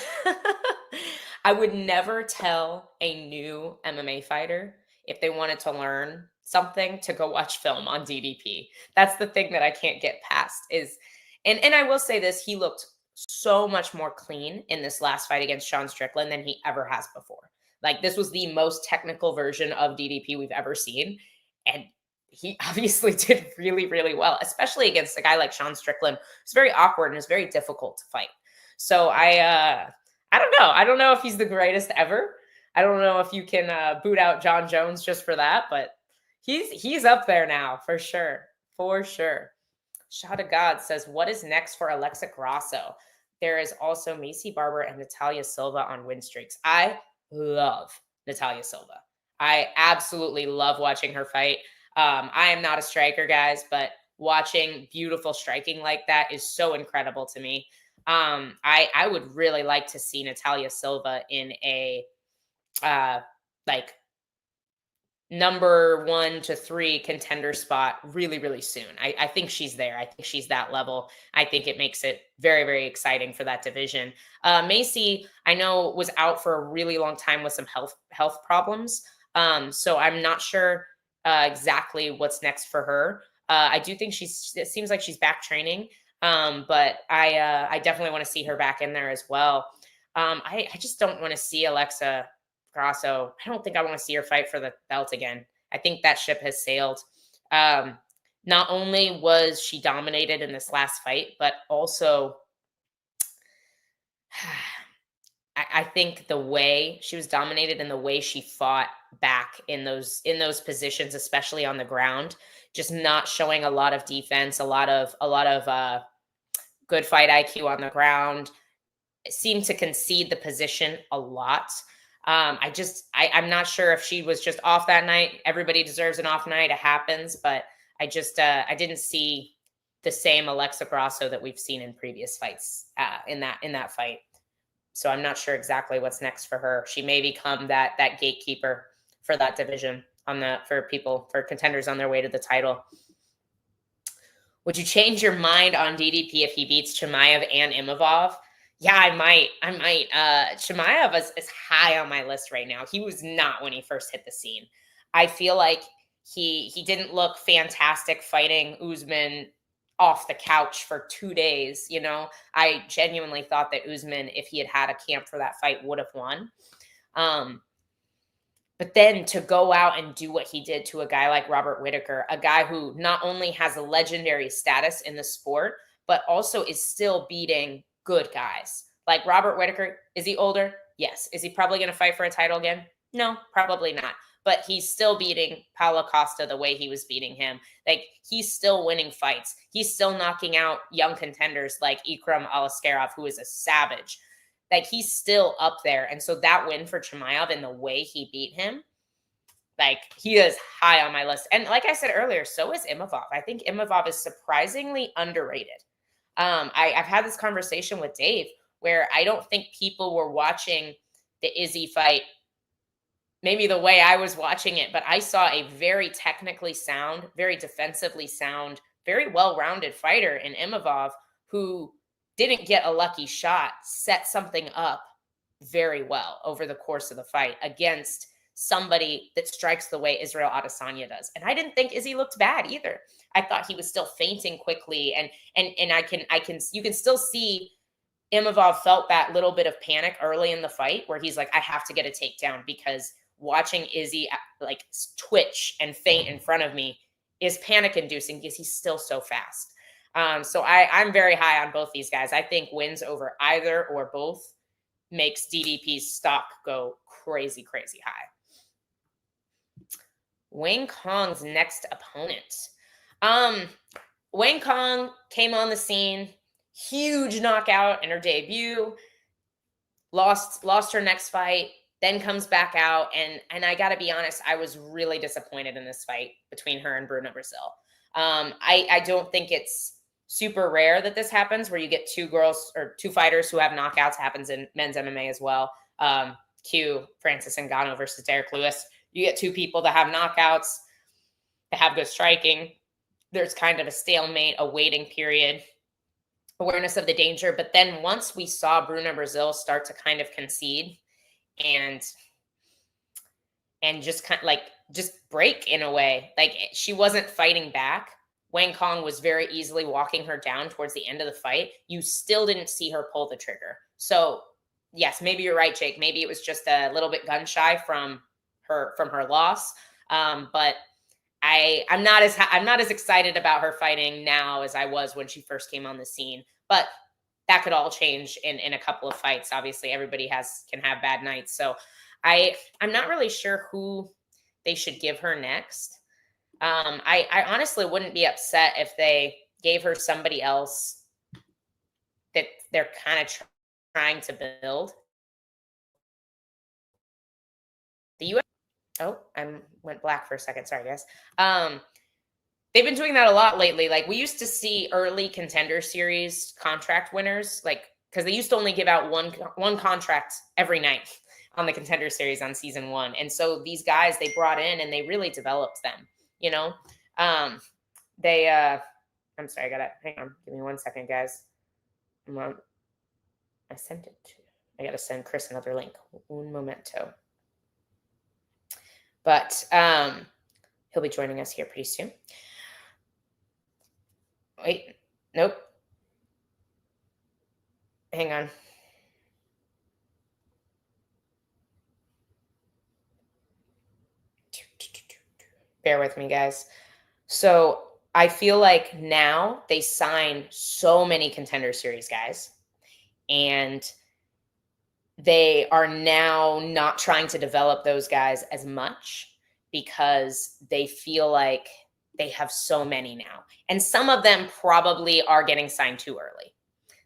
I would never tell a new MMA fighter if they wanted to learn something to go watch film on DDP. That's the thing that I can't get past is, and I will say this, he looked so much more clean in this last fight against Sean Strickland than he ever has before. Like, this was the most technical version of DDP we've ever seen. And he obviously did really, really well, especially against a guy like Sean Strickland. It's very awkward and it's very difficult to fight. So I don't know. I don't know if he's the greatest ever. I don't know if you can boot out John Jones just for that, but he's up there now for sure. For sure. Shot of God says, what is next for Alexa Grasso? There is also Macy Barber and Natalia Silva on win streaks. I love Natalia Silva. I absolutely love watching her fight. I am not a striker, guys, but watching beautiful striking like that is so incredible to me. I would really like to see Natalia Silva in a like number 1 to 3 contender spot really, really soon. I think she's there. I think she's that level. I think it makes it very, very exciting for that division. Macy, I know, was out for a really long time with some health problems. So I'm not sure exactly what's next for her. I do think it seems like she's back training. But I definitely want to see her back in there as well. I just don't want to see Alexa Grasso. I don't think I want to see her fight for the belt again. I think that ship has sailed. Not only was she dominated in this last fight, but also I think the way she was dominated and the way she fought back in those positions, especially on the ground, just not showing a lot of defense, a lot of good fight IQ on the ground, seemed to concede the position a lot. I'm not sure if she was just off that night. Everybody deserves an off night. It happens, but I didn't see the same Alexa Grasso that we've seen in previous fights in that fight. So I'm not sure exactly what's next for her. She may become that gatekeeper for that division for contenders on their way to the title. Would you change your mind on DDP if he beats Chimaev and Imavov? Yeah, I might. Chimaev is high on my list right now. He was not when he first hit the scene. I feel like he didn't look fantastic fighting Usman off the couch for 2 days. You know, I genuinely thought that Usman, if he had had a camp for that fight, would have won. But then to go out and do what he did to a guy like Robert Whittaker, a guy who not only has a legendary status in the sport, but also is still beating good guys. Like Robert Whittaker, is he older? Yes. Is he probably going to fight for a title again? No, probably not. But he's still beating Paulo Costa the way he was beating him. Like, he's still winning fights. He's still knocking out young contenders like Ikram Alaskarov, who is a savage. Like, he's still up there. And so that win for Chimaev and the way he beat him, like, he is high on my list. And like I said earlier, so is Imavov. I think Imavov is surprisingly underrated. I've had this conversation with Dave where I don't think people were watching the Izzy fight maybe the way I was watching it, but I saw a very technically sound, very defensively sound, very well-rounded fighter in Imavov who didn't get a lucky shot, set something up very well over the course of the fight against somebody that strikes the way Israel Adesanya does. And I didn't think Izzy looked bad either. I thought he was still feinting quickly, and you can still see Imavov felt that little bit of panic early in the fight where he's like, I have to get a takedown, because watching Izzy like twitch and faint in front of me is panic inducing because he's still so fast. So I'm very high on both these guys. I think wins over either or both makes DDP's stock go crazy, crazy high. Wayne Kong's next opponent. Wayne Kong came on the scene, huge knockout in her debut, lost her next fight, then comes back out, and I gotta be honest, I was really disappointed in this fight between her and Bruna Brazil. I don't think it's super rare that this happens where you get two girls or two fighters who have knockouts. It happens in men's MMA as well. Q Francis Ngannou versus Derek Lewis. You get two people that have knockouts, that have good striking. There's kind of a stalemate, a waiting period, awareness of the danger. But then once we saw Bruna Brazil start to kind of concede and just kind of like just break in a way, like she wasn't fighting back. Wayne Kong was very easily walking her down towards the end of the fight. You still didn't see her pull the trigger. So yes, maybe you're right, Jake. Maybe it was just a little bit gun shy from her loss. But I'm not as excited about her fighting now as I was when she first came on the scene. But that could all change in a couple of fights. Obviously, everybody can have bad nights. So I'm not really sure who they should give her next. I honestly wouldn't be upset if they gave her somebody else that they're kind of trying to build. The UFC. Oh, I went black for a second. Sorry, guys. They've been doing that a lot lately. Like we used to see early Contender Series contract winners, like because they used to only give out one contract every night on the Contender Series on season 1. And so these guys they brought in and they really developed them. You know, I'm sorry, hang on, give me 1 second, guys. I sent it to, I got to send Chris another link. Un momento. But he'll be joining us here pretty soon. Wait, nope. Hang on. Bear with me, guys. So I feel like now they sign so many Contender Series guys, and they are now not trying to develop those guys as much because they feel like they have so many now. And some of them probably are getting signed too early.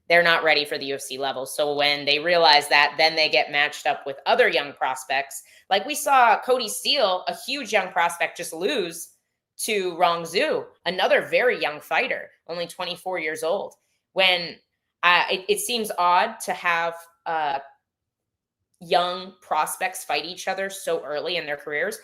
They're not ready for the UFC level. So when they realize that, then they get matched up with other young prospects. Like we saw Cody Steele, a huge young prospect, just lose to Rong Zhu, another very young fighter, only 24 years old. When it seems odd to have young prospects fight each other so early in their careers.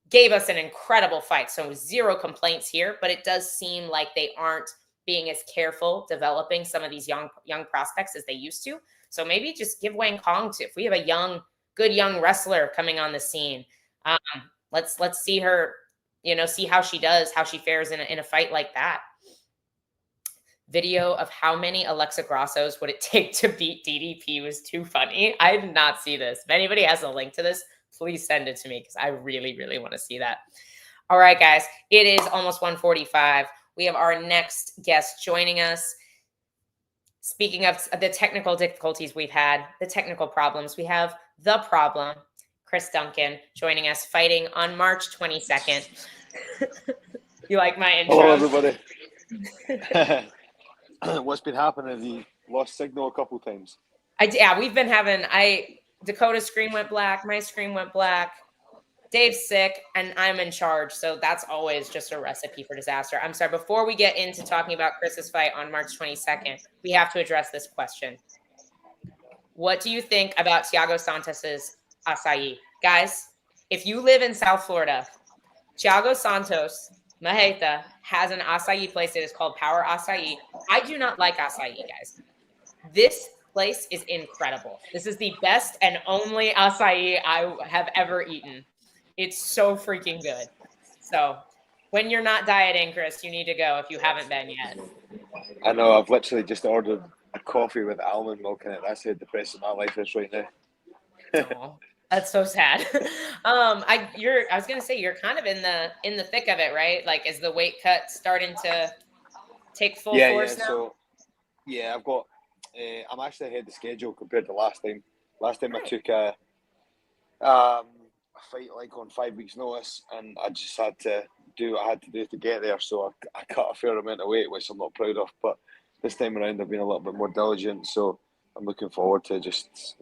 Gave us an incredible fight. So 0 complaints here, but it does seem like they aren't being as careful developing some of these young prospects as they used to. So maybe just give Wayne Kong if we have a good young wrestler coming on the scene. Let's see her, see how she does, how she fares in a fight like that. Video of how many Alexa Grassos would it take to beat DDP was too funny. I did not see this. If anybody has a link to this, please send it to me because I really, really want to see that. All right, guys, it is almost 1:45. We have our next guest joining us. Speaking of the technical difficulties we've had, the technical problems, we have the problem, Chris Duncan, joining us, fighting on March 22nd. You like my intro? Hello, everybody. What's been happening is he lost signal a couple times. Yeah, we've been having, Dakota's screen went black, my screen went black, Dave's sick, and I'm in charge. So that's always just a recipe for disaster. I'm sorry, before we get into talking about Chris's fight on March 22nd, we have to address this question. What do you think about Thiago Santos's acai? Guys, if you live in South Florida, Thiago Santos Maheta has an acai place that is called Power Acai. I do not like acai, guys. This place is incredible. This is the best and only acai I have ever eaten. It's so freaking good. So when you're not dieting, Chris, you need to go if you haven't been yet. I know, I've literally just ordered a coffee with almond milk in it. That's how depressing my life is right now. Oh, that's so sad. I was gonna say you're kind of in the thick of it, right? Like, is the weight cut starting to take full force now? So I've got I'm actually ahead of schedule compared to last time. Last time I Nice. took a fight like on 5 weeks' notice, and I just had to do what I had to do to get there. So I cut a fair amount of weight, which I'm not proud of. But this time around, I've been a little bit more diligent. So I'm looking forward to just,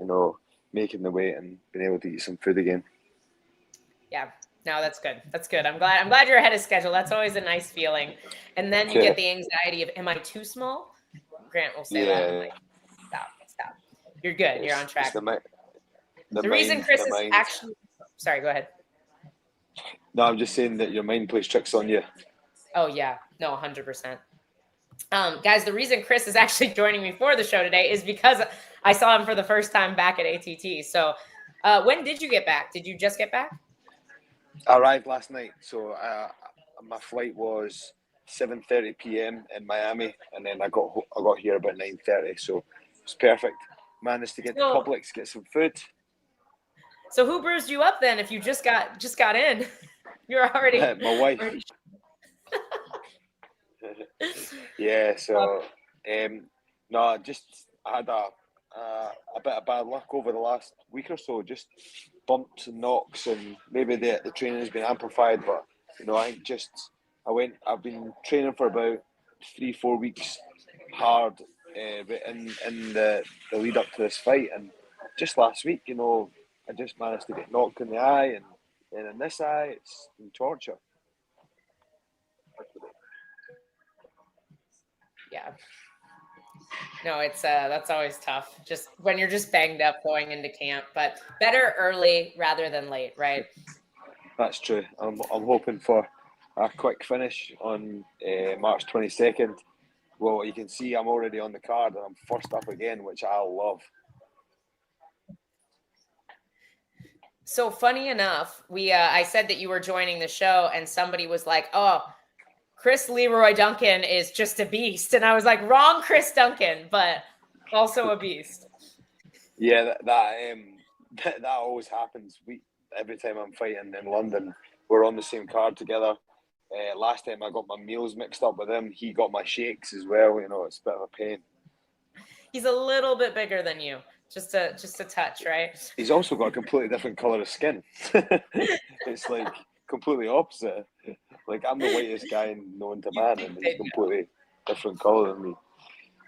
making the weight and being able to eat some food again. Yeah. No, that's good. That's good. I'm glad you're ahead of schedule. That's always a nice feeling. And then you get the anxiety of, am I too small? Grant will say that. I'm like, stop. You're good. You're on track. The reason Chris is actually, sorry, go ahead. No, I'm just saying that your mind plays tricks on you. Oh yeah, no, 100%. Guys, the reason Chris is actually joining me for the show today is because I saw him for the first time back at ATT. So when did you get back? Did you just get back? I arrived last night. So my flight was 7:30 p.m. in Miami, and then I got here about 9:30. So it's perfect. Managed to get to Publix, get some food. So who bruised you up then? If you just got in, you're already my wife. Yeah. So no, just I had a bit of bad luck over the last week or so. Just bumps and knocks, and maybe the training has been amplified. But I think I've been training for about 3-4 weeks hard in the lead up to this fight, and just last week, I just managed to get knocked in the eye, and in this eye, it's been torture. Yeah. No, it's that's always tough. Just when you're just banged up going into camp, but better early rather than late, right? That's true. I'm hoping for a quick finish on March 22nd. Well, you can see I'm already on the card, and I'm first up again, which I love. So funny enough, I said that you were joining the show, and somebody was like, "Oh, Chris Leroy Duncan is just a beast," and I was like, "Wrong, Chris Duncan, but also a beast." Yeah, that always happens. Every time I'm fighting in London, we're on the same card together. Last time I got my meals mixed up with him. He got my shakes as well. It's a bit of a pain. He's a little bit bigger than you. Just a touch, right? He's also got a completely different color of skin. It's like completely opposite. Like I'm the whitest guy known to man, and he's completely different color than me.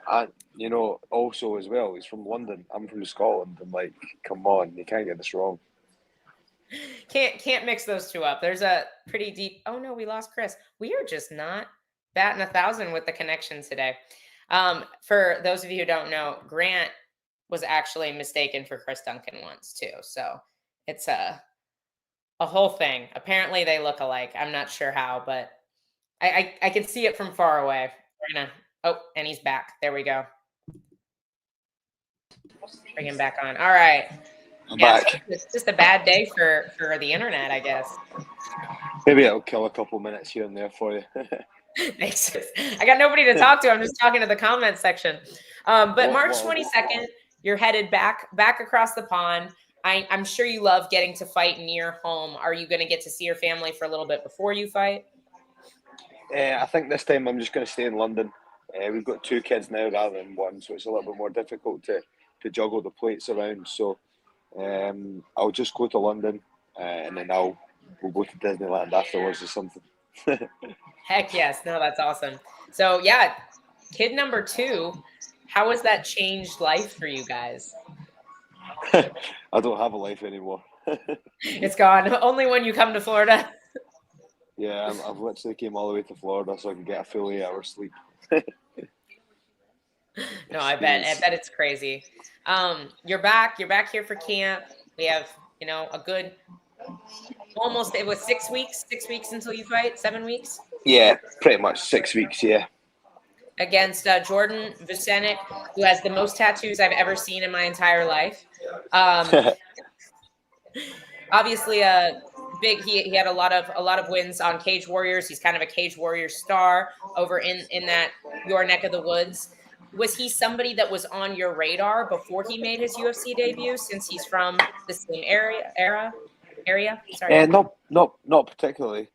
And also as well, he's from London. I'm from Scotland. I'm like, come on, you can't get this wrong. Can't mix those two up. There's a pretty deep. Oh no, we lost Chris. We are just not batting 1,000 with the connection today. For those of you who don't know, Grant was actually mistaken for Chris Duncan once too. So it's a whole thing. Apparently they look alike. I'm not sure how, but I can see it from far away. And he's back. There we go. Bring him back on. All right. I'm back. So it's just a bad day for the internet, I guess. Maybe it'll kill a couple minutes here and there for you. Makes sense. I got nobody to talk to. I'm just talking to the comment section. But March 22nd, you're headed back across the pond. I'm sure you love getting to fight near home. Are you going to get to see your family for a little bit before you fight? I think this time I'm just going to stay in London. We've got 2 kids now rather than 1, so it's a little bit more difficult to juggle the plates around. So I'll just go to London, and then we'll go to Disneyland afterwards or something. Heck yes. No, that's awesome. So yeah, kid number 2, how has that changed life for you guys? I don't have a life anymore. It's gone. Only when you come to Florida. Yeah, I've literally came all the way to Florida so I can get a full 8 hours sleep. No, I bet it's crazy. You're back here for camp. We have, a good almost, it was 6 weeks until you fight, 7 weeks? Yeah, pretty much 6 weeks, yeah. Against Jordan Vucenic, who has the most tattoos I've ever seen in my entire life. Obviously, he had a lot of wins on Cage Warriors. He's kind of a Cage Warrior star over in that your neck of the woods. Was he somebody that was on your radar before he made his UFC debut, since he's from the same area? Sorry. Not particularly.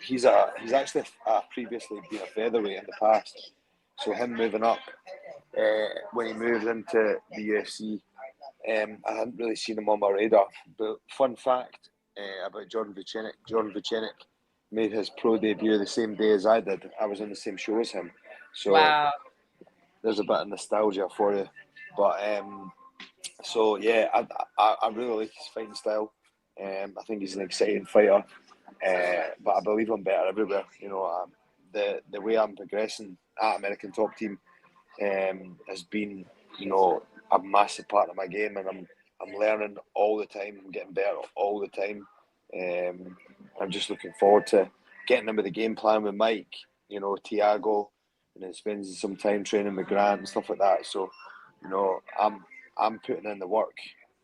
He's actually previously been a featherweight in the past. So him moving up when he moved into the UFC I hadn't really seen him on my radar. But fun fact about Jordan Vucenic made his pro debut the same day as I did. I was on the same show as him. So Wow. there's a bit of nostalgia for you. But so yeah, I really like his fighting style. I think he's an exciting fighter. But I believe I'm better everywhere. You know, the way I'm progressing at American Top Team has been, you know, a massive part of my game, and I'm learning all the time. I'm getting better all the time. I'm just looking forward to getting into the game plan with Mike, you know, Tiago, and then spending some time training with Grant and stuff like that. So, you know, I'm putting in the work.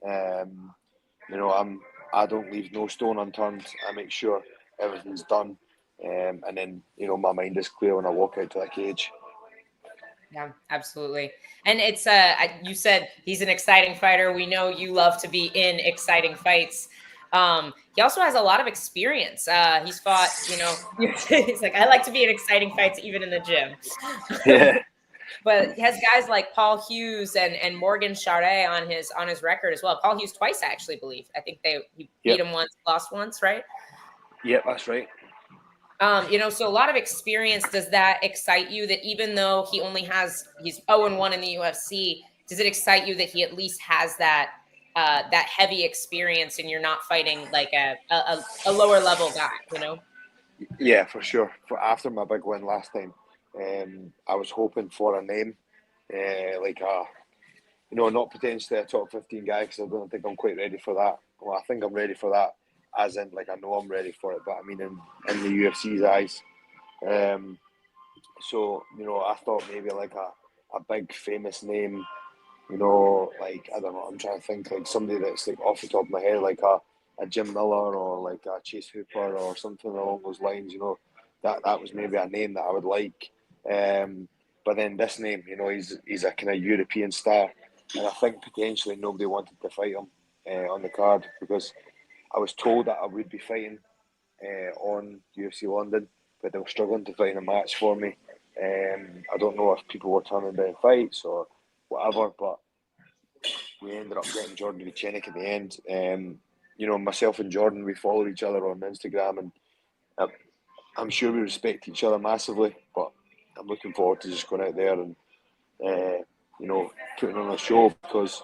You know, I don't leave no stone unturned. I make sure everything's done, and then, you know, my mind is clear when I walk out to the cage. Yeah, absolutely. And it's you said he's an exciting fighter. We know you love to be in exciting fights. He also has a lot of experience. He's fought, you know, he's like, I like to be in exciting fights even in the gym. Yeah. But he has guys like Paul Hughes and Morgan Charret on his record as well. Paul Hughes twice, I actually believe. I think he beat him once, lost once, right? Yeah, that's right. You know, so a lot of experience. Does that excite you that even though he's 0-1 in the UFC, does it excite you that he at least has that that heavy experience and you're not fighting like a lower level guy, you know? Yeah, for sure. After my big win last time, I was hoping for a name, like you know, not potentially a top 15 guy, because I don't think I'm quite ready for that. Well, I think I'm ready for that, as in, like, I know I'm ready for it, but I mean in the UFC's eyes. So, you know, I thought maybe like a big famous name, you know, like, I don't know, I'm trying to think, like somebody that's like off the top of my head, like a Jim Miller or like a Chase Hooper or something along those lines, you know, that was maybe a name that I would like. But then this name, you know, he's a kind of European star, and I think potentially nobody wanted to fight him on the card, because I was told that I would be fighting on UFC London, but they were struggling to find a match for me. I don't know if people were turning down fights or whatever, but we ended up getting Jordan Vucenic at the end. You know, myself and Jordan, we follow each other on Instagram, and I'm sure we respect each other massively, but I'm looking forward to just going out there and, you know, putting on a show, because,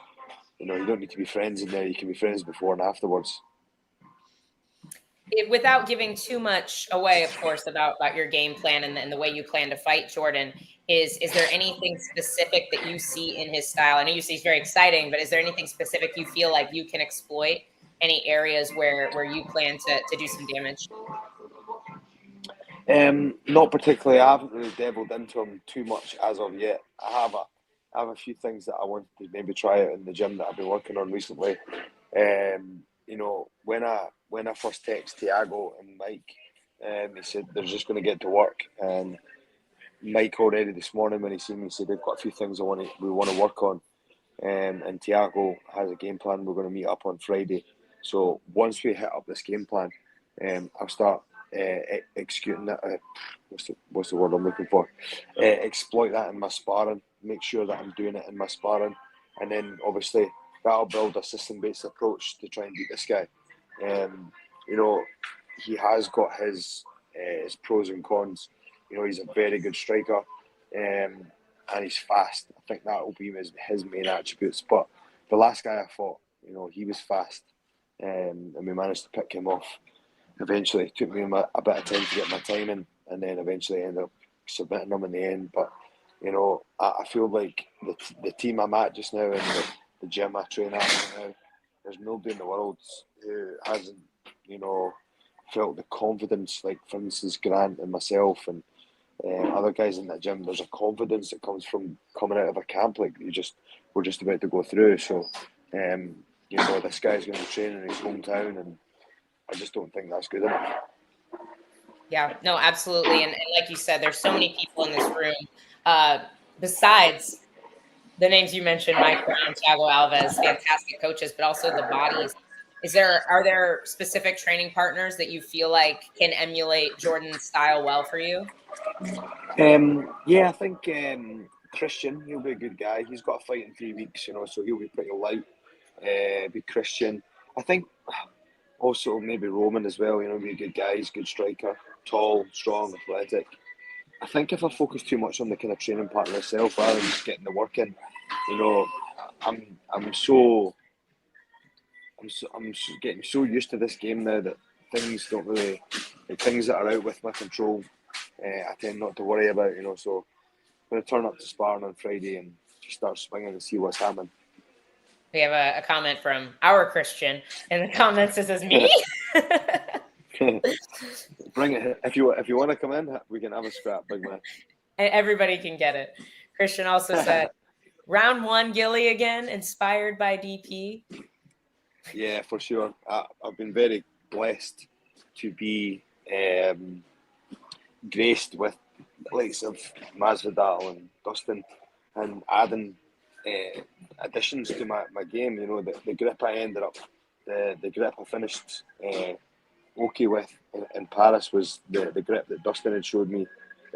you know, you don't need to be friends in there. You can be friends before and afterwards. Without giving too much away, of course, about your game plan and the way you plan to fight Jordan, is there anything specific that you see in his style? I know you see he's very exciting, but is there anything specific you feel like you can exploit? Any areas where you plan to do some damage? Not particularly. I haven't really dabbled into him too much as of yet. I have a few things that I want to maybe try out in the gym that I've been working on recently. You know, when I first texted Tiago and Mike, he said they're just going to get to work. And Mike already this morning, when he seen me, said they've got a few things we want to work on. And Tiago has a game plan. We're going to meet up on Friday. So once we hit up this game plan, I'll start executing that. What's the word I'm looking for? Exploit that in my sparring. Make sure that I'm doing it in my sparring, and then obviously that'll build a system-based approach to try and beat this guy. You know, he has got his pros and cons. You know, he's a very good striker, and he's fast. I think that will be his main attributes. But the last guy I fought, you know, he was fast, and we managed to pick him off. Eventually, it took me a bit of time to get my timing, and then eventually ended up submitting him in the end. But, you know, I feel like the team I'm at just now, and the gym I train at right now, there's nobody in the world who hasn't, you know, felt the confidence, like, for instance, Grant and myself and other guys in that gym. There's a confidence that comes from coming out of a camp like we're just about to go through. So, you know, this guy's going to be training in his hometown, and I just don't think that's good enough. Yeah, no, absolutely. And like you said, there's so many people in this room, besides the names you mentioned, Mike Brown, Thiago Alves, fantastic coaches, but also the bodies. Are there specific training partners that you feel like can emulate Jordan's style well for you? Yeah, I think Christian, he'll be a good guy. He's got a fight in 3 weeks, you know, so he'll be pretty light. be Christian. I think also maybe Roman as well. Be a good guy. He's a good striker, tall, strong, athletic. I think if I focus too much on the kind of training part of myself rather than just getting the work in, I'm getting so used to this game now that things don't really, things that are out with my control, I tend not to worry about. So I'm going to turn up to sparring on Friday and just start swinging and see what's happening. We have a comment from our Christian in the comments that says, me? Bring it. If you want to come in, we can have a scrap, big man. Everybody can get it. Christian also said, round 1 Gilly again, inspired by DP. Yeah, for sure. I've been very blessed to be graced with the likes of Masvidal and Dustin, and adding additions to my game. The grip I ended up, the grip I finished okay with in Paris was the grip that Dustin had showed me,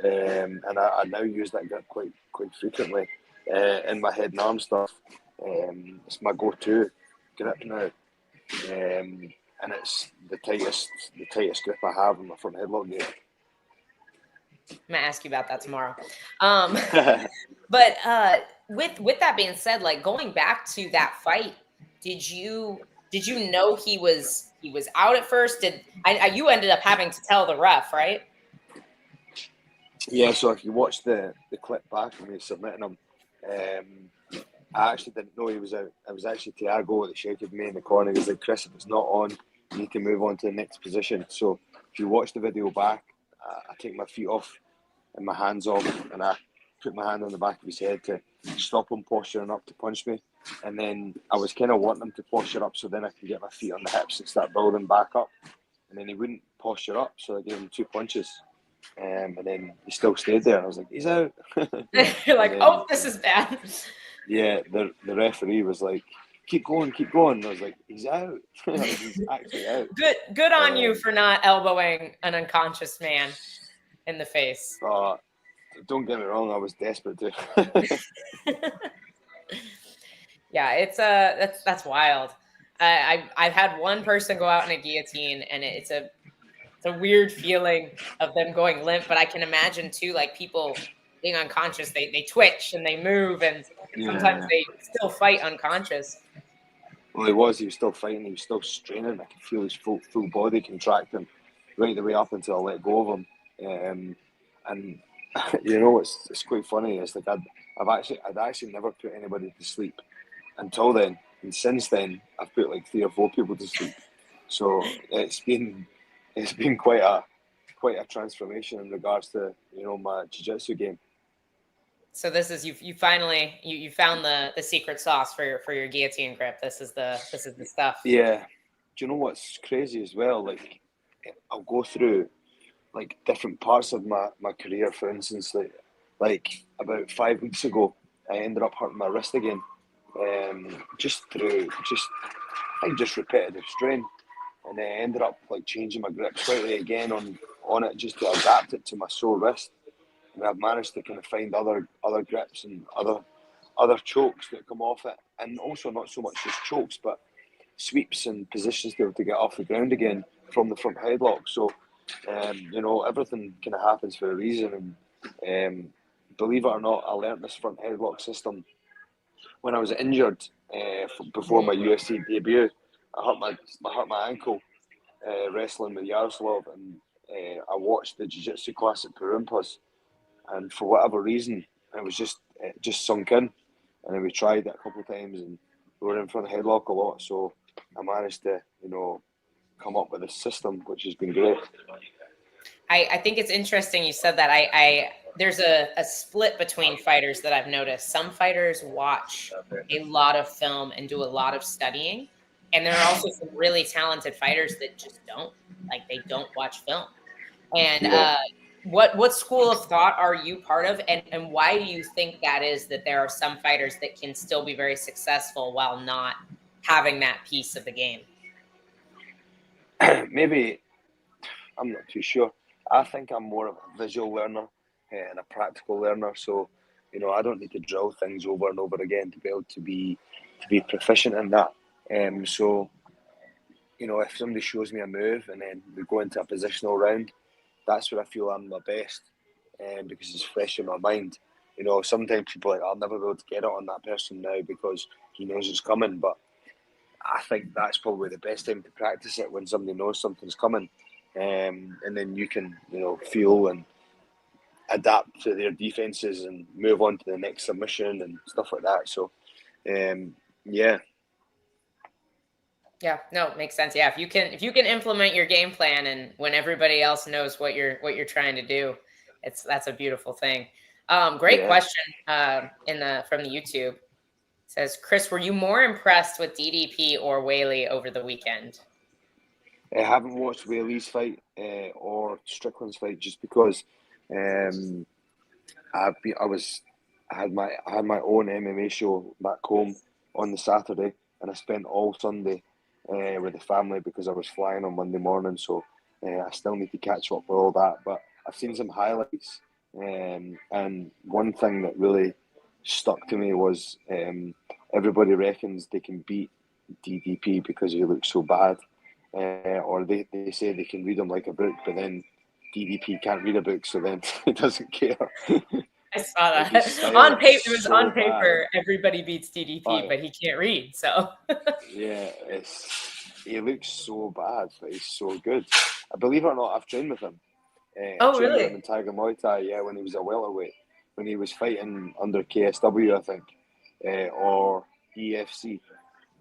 and I now use that grip quite frequently in my head and arm stuff. It's my go-to grip now, and it's the tightest grip I have in my front headlock game. I'm gonna ask you about that tomorrow. But with that being said, like going back to that fight, did you know he was out at first? You ended up having to tell the ref, right? Yeah, so if you watch the clip back of me submitting him, I actually didn't know he was out. It was actually Thiago that shouted me in the corner. He was like, Chris, if it's not on, you need to move on to the next position. So if you watch the video back, I take my feet off and my hands off, and I put my hand on the back of his head to stop him posturing up to punch me. And then I was kind of wanting him to posture up so then I can get my feet on the hips and start building back up. And then he wouldn't posture up, so I gave him 2 punches. And then he still stayed there. I was like, he's out. You're like, oh, this is bad. Yeah, the referee was like, keep going. And I was like, he's out. He's actually out. Good on you for not elbowing an unconscious man in the face. Don't get me wrong, I was desperate to. Yeah, it's that's wild. I've had one person go out in a guillotine, and it's a weird feeling of them going limp. But I can imagine too, like people being unconscious, they twitch and they move, and sometimes they still fight unconscious. Well, he was still fighting. He was still straining. I could feel his full body contracting right the way up until I let go of him. And it's quite funny. It's like I'd actually never put anybody to sleep until then, and since then I've put like 3 or 4 people to sleep. So it's been quite a transformation in regards to my jiu-jitsu game. So this is you finally you found the secret sauce for your guillotine grip. This is the stuff. Yeah. Do you know what's crazy as well? Like I'll go through like different parts of my career. For instance, like about 5 weeks ago, I ended up hurting my wrist again, just repetitive strain, and I ended up like changing my grip slightly again on it just to adapt it to my sore wrist, and I've managed to kind of find other grips and other chokes that come off it, and also not so much just chokes, but sweeps and positions to be able to get off the ground again from the front headlock. So. Everything kind of happens for a reason, and believe it or not, I learnt this front headlock system when I was injured before my UFC debut. I hurt my ankle wrestling with Yaroslav, and I watched the jiu-jitsu class at Perumpas, and for whatever reason, it just sunk in, and then we tried it a couple of times, and we were in front headlock a lot, so I managed to come up with a system which has been great. I think it's interesting you said that. There's a split between fighters that I've noticed. Some fighters watch a lot of film and do a lot of studying, and there are also some really talented fighters that just don't. Like they don't watch film. And what school of thought are you part of, and why do you think that is, that there are some fighters that can still be very successful while not having that piece of the game? Maybe, I'm not too sure. I think I'm more of a visual learner and a practical learner. So, I don't need to drill things over and over again to be able to be proficient in that. So, if somebody shows me a move and then we go into a positional round, that's where I feel I'm my best, because it's fresh in my mind. Sometimes people are like, I'll never be able to get it on that person now because he knows it's coming. But I think that's probably the best time to practice it, when somebody knows something's coming, and then you can, feel and adapt to their defenses and move on to the next submission and stuff like that. So, yeah. Yeah, no, it makes sense. Yeah, if you can implement your game plan, and when everybody else knows what you're trying to do, that's a beautiful thing. Great question from the YouTube. It says, Chris, were you more impressed with DDP or Whaley over the weekend? I haven't watched Whaley's fight or Strickland's fight, just because I had my own MMA show back home on the Saturday, and I spent all Sunday with the family because I was flying on Monday morning. So I still need to catch up with all that. But I've seen some highlights, and one thing that really stuck to me was everybody reckons they can beat DDP because he looks so bad, or they say they can read him like a book, but then DDP can't read a book, so then he doesn't care. I saw that. On paper, it was on paper. Everybody beats DDP, but he can't read. So yeah, he looks so bad, but he's so good. Believe it or not, I've trained with him. Oh, really? With him in Tiger Muay Thai, yeah, when he was a welterweight, when he was fighting under KSW, I think, or EFC.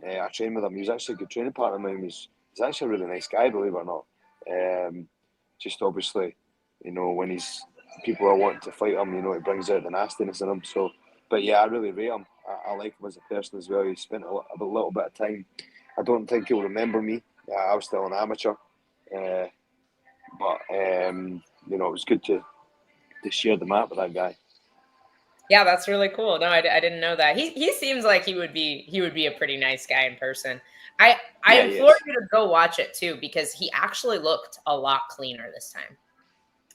I trained with him. He was actually a good training partner of mine. He's actually a really nice guy, believe it or not. Just obviously, when people are wanting to fight him, it brings out the nastiness in him. So, but yeah, I really rate him. I like him as a person as well. He spent a little bit of time. I don't think he'll remember me. I was still an amateur, but it was good to share the map with that guy. Yeah, that's really cool. No, I didn't know that. He seems like he would be a pretty nice guy in person. I implore you to go watch it too, because he actually looked a lot cleaner this time.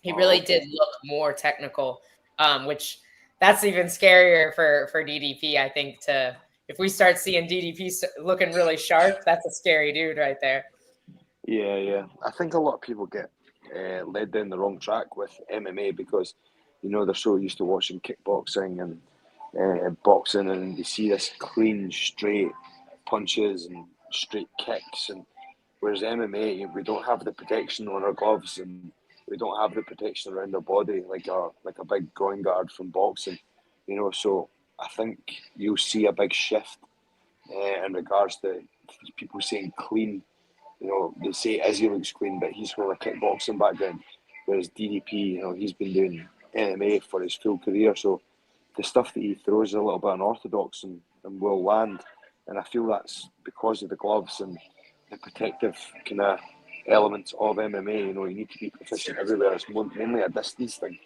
He really did look more technical, which that's even scarier for DDP. I think if we start seeing DDP looking really sharp, that's a scary dude right there. Yeah. I think a lot of people get led down the wrong track with MMA because, they're so used to watching kickboxing and boxing, and they see this clean, straight punches and straight kicks. And whereas MMA, we don't have the protection on our gloves, and we don't have the protection around our body like a big groin guard from boxing. So I think you'll see a big shift in regards to people saying clean. They say Izzy looks clean, but he's from a kickboxing background, whereas DDP, he's been doing MMA for his full career. So the stuff that he throws is a little bit unorthodox and will land. And I feel that's because of the gloves and the protective kind of elements of MMA. You need to be proficient everywhere. It's mainly a distance thing.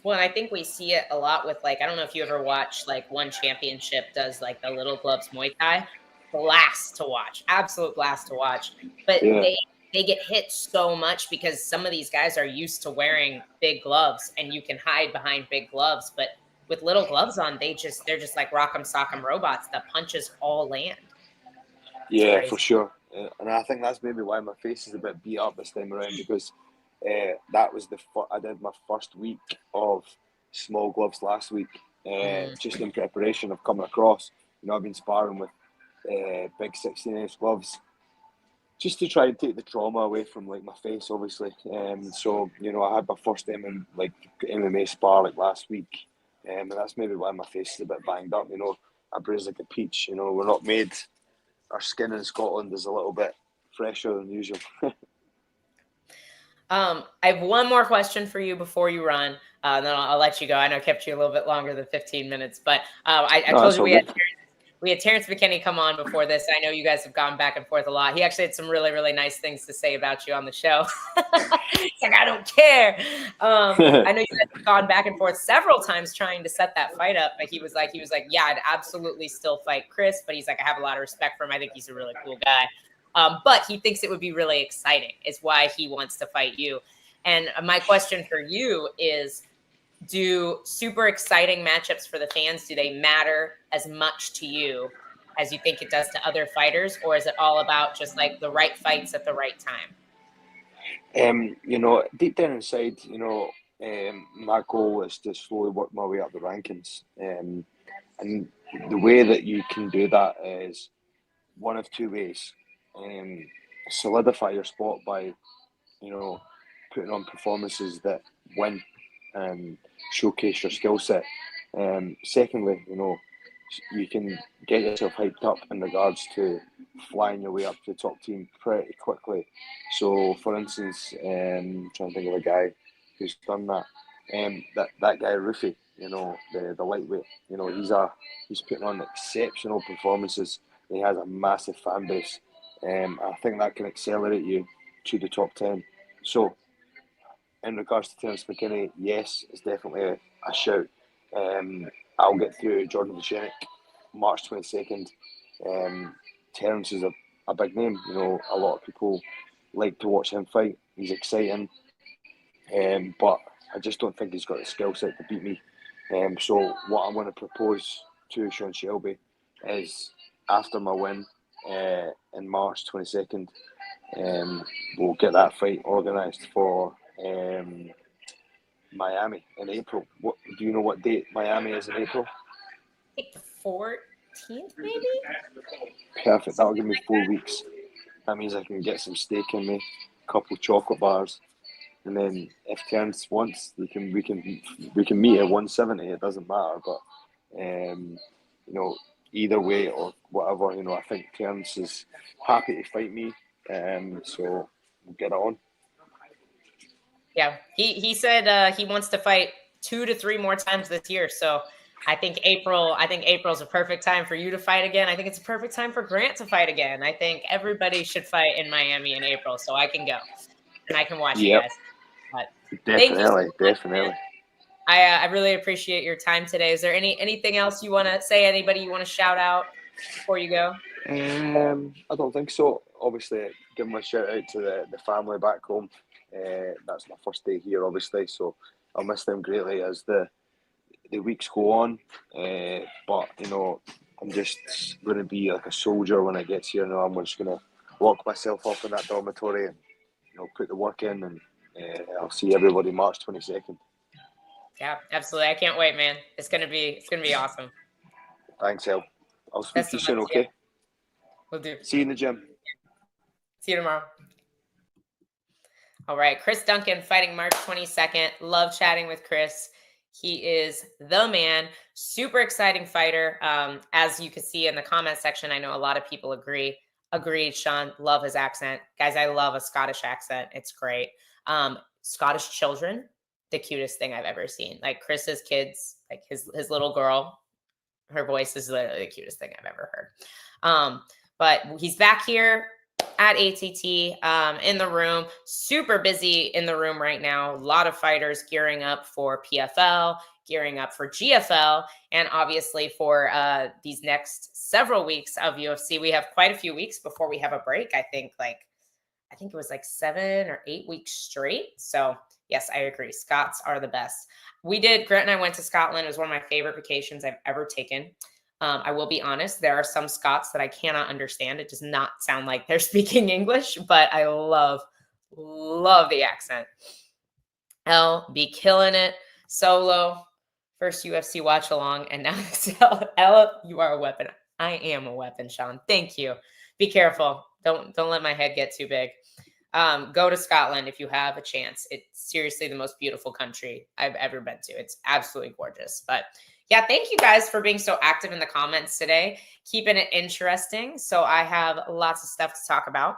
Well, and I think we see it a lot with, I don't know if you ever watched, One Championship does, the Little Gloves Muay Thai. Blast to watch. Absolute blast to watch. But they get hit so much because some of these guys are used to wearing big gloves, and you can hide behind big gloves. But with little gloves on, they're just like rock'em sock'em robots. The punches all land. Yeah, for sure. And I think that's maybe why my face is a bit beat up this time around, because that was I did my first week of small gloves last week, just in preparation of coming across. I've been sparring with big 16-inch gloves just to try and take the trauma away from my face, obviously. So I had my first MMA spar last week, and that's maybe why my face is a bit banged up. I bruise like a peach. We're not made. Our skin in Scotland is a little bit fresher than usual. I have one more question for you before you run. Then I'll let you go. I know I kept you a little bit longer than 15 minutes, but I told you we had Terrance McKinney come on before this. I know you guys have gone back and forth a lot. He actually had some really, really nice things to say about you on the show. He's like, I don't care. I know you guys have gone back and forth several times trying to set that fight up, but he was like, yeah, I'd absolutely still fight Chris, but he's like, I have a lot of respect for him. I think he's a really cool guy. But he thinks it would be really exciting, is why he wants to fight you. And my question for you is, do super exciting matchups for the fans, do they matter as much to you as you think it does to other fighters, or is it all about just like the right fights at the right time? You know, deep down inside, you know, my goal is to slowly work my way up the rankings. And the way that you can do that is one of two ways. Solidify your spot by, you know, putting on performances that win and showcase your skill set. Secondly, you know, you can get yourself hyped up in regards to flying your way up to the top team pretty quickly. So, for instance, I'm trying to think of a guy who's done that. That guy Rufy, you know, the lightweight, you know, he's putting on exceptional performances. He has a massive fan base. I think that can accelerate you to the top 10. So, in regards to Terrance McKinney, yes, it's definitely a shout. I'll get through Jordan Vucenic, March 22nd. Terrance is a big name. You know, a lot of people like to watch him fight. He's exciting. But I just don't think he's got the skill set to beat me. So what I'm going to propose to Sean Shelby is after my win in March 22nd, we'll get that fight organised for Miami in April. What do you know what date Miami is in April? I think the 14th, maybe? Perfect. That'll give me 4 weeks. That means I can get some steak in me, a couple of chocolate bars, and then if Terrance wants, we can meet at 170. It doesn't matter, but you know, either way or whatever, you know, I think Terrance is happy to fight me, so we'll get on. Yeah, he said he wants to fight 2 to 3 more times this year. So I think April's a perfect time for you to fight again. I think it's a perfect time for Grant to fight again. I think everybody should fight in Miami in April, so I can go and I can watch you guys. But Definitely. I really appreciate your time today. Is there anything else you want to say? Anybody you want to shout out before you go? I don't think so. Obviously, give my shout out to the family back home. That's my first day here, obviously, so I'll miss them greatly as the weeks go on. But you know, I'm just going to be like a soldier when I get here. You know, I'm just going to lock myself up in that dormitory and, you know, put the work in, and I'll see everybody March 22nd. Yeah, absolutely. I can't wait, man. It's gonna be awesome. Thanks, El. I'll speak to you soon. Okay. We'll do. See you in the gym. See you tomorrow. All right, Chris Duncan fighting March 22nd. Love chatting with Chris. He is the man. Super exciting fighter. As you can see in the comment section, I know a lot of people agree. Agreed, Sean. Love his accent. Guys, I love a Scottish accent. It's great. Scottish children, the cutest thing I've ever seen. Like Chris's kids, like his little girl, her voice is literally the cutest thing I've ever heard. But he's back here at ATT in the room, super busy in the room right now. A lot of fighters gearing up for PFL, gearing up for GFL, and obviously for these next several weeks of UFC. We have quite a few weeks before we have a break. I think it was like 7 or 8 weeks straight. So yes, I agree. Scots are the best. Grant and I went to Scotland. It was one of my favorite vacations I've ever taken. I will be honest, there are some Scots that I cannot understand. It does not sound like they're speaking English, but I love the accent. Elle be killing it. Solo, first UFC watch along, and now Elle, you are a weapon. I am a weapon, Sean. Thank you. Be careful. Don't let my head get too big. Go to Scotland if you have a chance. It's seriously the most beautiful country I've ever been to. It's absolutely gorgeous. But yeah, thank you guys for being so active in the comments today, keeping it interesting. So I have lots of stuff to talk about.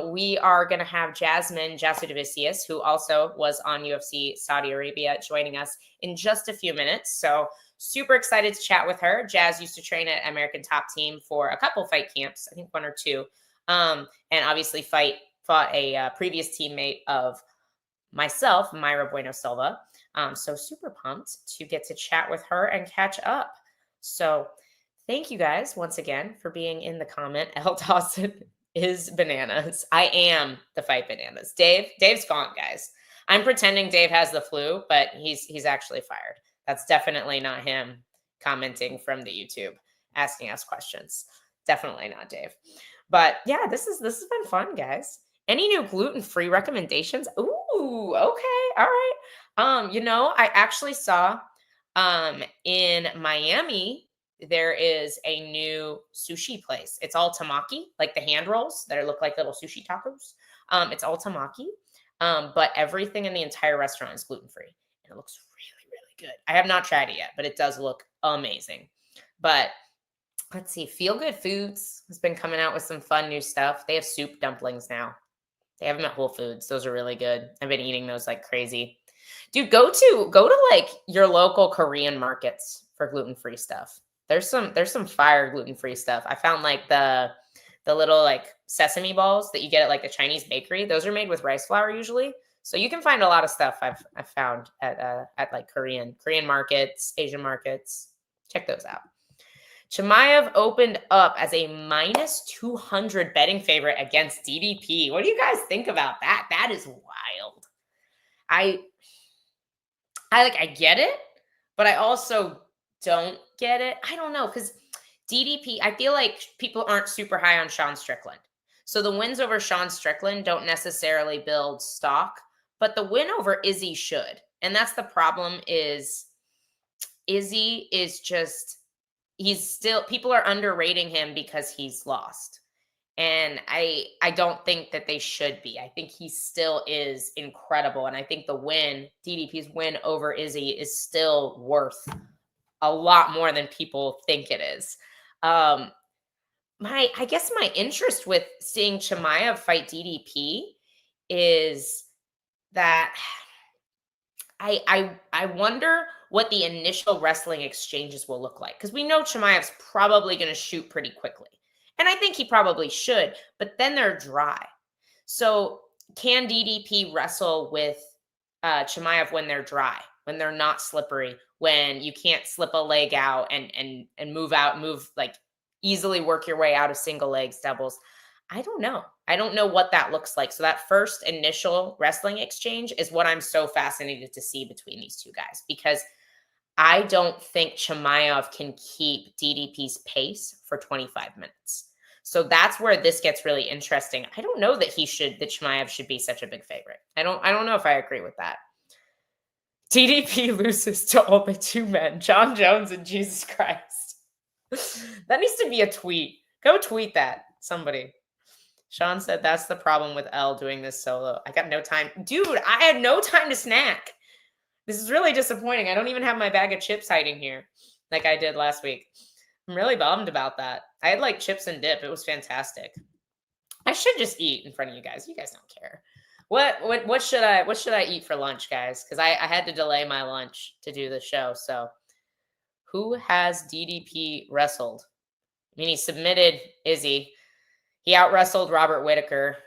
We are going to have Jasmine Jasudavicius, who also was on UFC Saudi Arabia, joining us in just a few minutes. So super excited to chat with her. Jazz used to train at American Top Team for a couple fight camps, I think 1 or 2, and obviously fought a previous teammate of myself, Myra Bueno Silva. So super pumped to get to chat with her and catch up. So thank you guys once again for being in the comment. El Dawson is bananas. I am the fight bananas. Dave's gone, guys. I'm pretending Dave has the flu, but he's actually fired. That's definitely not him commenting from the YouTube. asking us questions. Definitely not Dave. But yeah, this has been fun, guys. Any new gluten-free recommendations? Ooh, okay. All right. I actually saw in Miami there is a new sushi place. It's all tamaki, like the hand rolls that look like little sushi tacos. It's all tamaki. But everything in the entire restaurant is gluten-free. And it looks really, really good. I have not tried it yet, but it does look amazing. But let's see. Feel Good Foods has been coming out with some fun new stuff. They have soup dumplings now. They have them at Whole Foods. Those are really good. I've been eating those like crazy. Dude, go to like your local Korean markets for gluten-free stuff. There's some fire gluten-free stuff. I found like the little like sesame balls that you get at like the Chinese bakery. Those are made with rice flour usually. So you can find a lot of stuff I've found at like Korean markets, Asian markets. Check those out. Chimaev opened up as a -200 betting favorite against DDP. What do you guys think about that? That is wild. I get it, but I also don't get it. I don't know, because DDP, I feel like people aren't super high on Sean Strickland. So the wins over Sean Strickland don't necessarily build stock, but the win over Izzy should. And that's the problem is Izzy is just, people are underrating him because he's lost. And I don't think that they should be. I think he still is incredible. And I think DDP's win over Izzy is still worth a lot more than people think it is. I guess my interest with seeing Chimaev fight DDP is that I wonder what the initial wrestling exchanges will look like, because we know Chimaev's probably going to shoot pretty quickly. And I think he probably should, but then they're dry. So can DDP wrestle with Chimaev when they're dry, when they're not slippery, when you can't slip a leg out and move like easily work your way out of single legs, doubles? I don't know. I don't know what that looks like. So that first initial wrestling exchange is what I'm so fascinated to see between these two guys, because I don't think Chimaev can keep DDP's pace for 25 minutes. So that's where this gets really interesting. I don't know that Chimaev should be such a big favorite. I don't know if I agree with that. DDP loses to only two men, John Jones and Jesus Christ. That needs to be a tweet. Go tweet that, somebody. Sean said that's the problem with Elle doing this solo. I got no time. Dude, I had no time to snack. This is really disappointing. I don't even have my bag of chips hiding here like I did last week. I'm really bummed about that. I had like chips and dip. It was fantastic. I should just eat in front of you guys. You guys don't care. What should I eat for lunch, guys? Because I had to delay my lunch to do the show. So who has DDP wrestled? I mean, he submitted Izzy. He out-wrestled Robert Whittaker.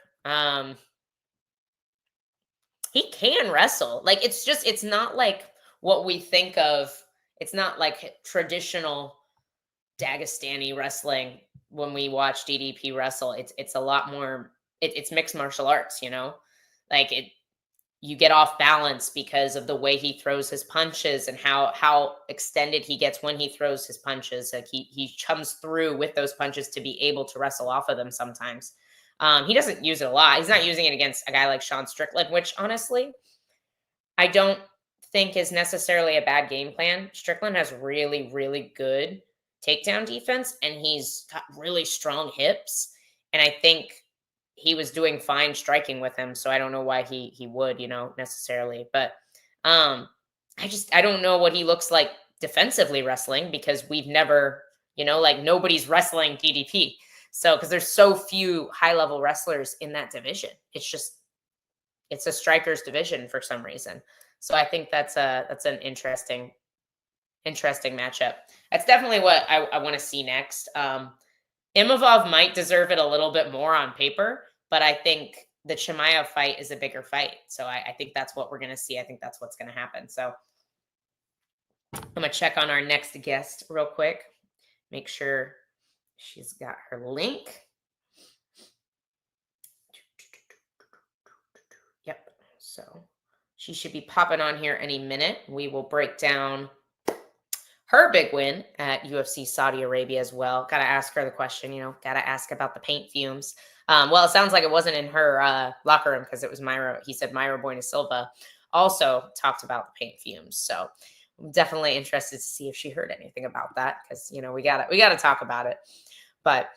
He can wrestle. Like, it's not like what we think of. It's not like traditional Dagestani wrestling when we watch DDP wrestle. It's a lot more, it's mixed martial arts, like you get off balance because of the way he throws his punches and how extended he gets when he throws his punches. Like he comes through with those punches to be able to wrestle off of them sometimes. He doesn't use it a lot. He's not using it against a guy like Sean Strickland, which honestly, I don't think is necessarily a bad game plan. Strickland has really, really good takedown defense, and he's got really strong hips. And I think he was doing fine striking with him. So I don't know why he would, necessarily. But I don't know what he looks like defensively wrestling, because we've never, like nobody's wrestling DDP. So, because there's so few high-level wrestlers in that division. It's a striker's division for some reason. So I think that's an interesting matchup. That's definitely what I want to see next. Imavov might deserve it a little bit more on paper, but I think the Chimaev fight is a bigger fight. So I think that's what we're going to see. I think that's what's going to happen. So I'm going to check on our next guest real quick. Make sure she's got her link. Yep. So she should be popping on here any minute. We will break down her big win at UFC Saudi Arabia as well. Got to ask her the question, got to ask about the paint fumes. Well, it sounds like it wasn't in her locker room because it was Myra. He said Myra Buena Silva also talked about the paint fumes. So I'm definitely interested to see if she heard anything about that because, we got to talk about it. But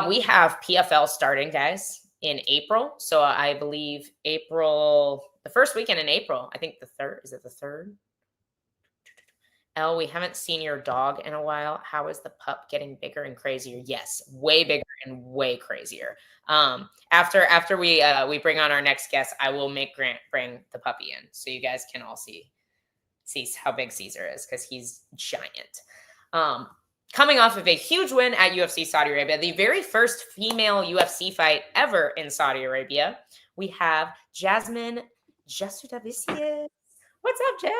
we have PFL starting, guys, in April. So I believe the first weekend in April, I think the 3rd. Is it the 3rd? Elle, we haven't seen your dog in a while. How is the pup getting bigger and crazier? Yes, way bigger and way crazier. After we bring on our next guest, I will make Grant bring the puppy in so you guys can all see how big Caesar is because he's giant. Coming off of a huge win at UFC Saudi Arabia, the very first female UFC fight ever in Saudi Arabia, we have Jasmine Jasudavicius. What's up, Jazz?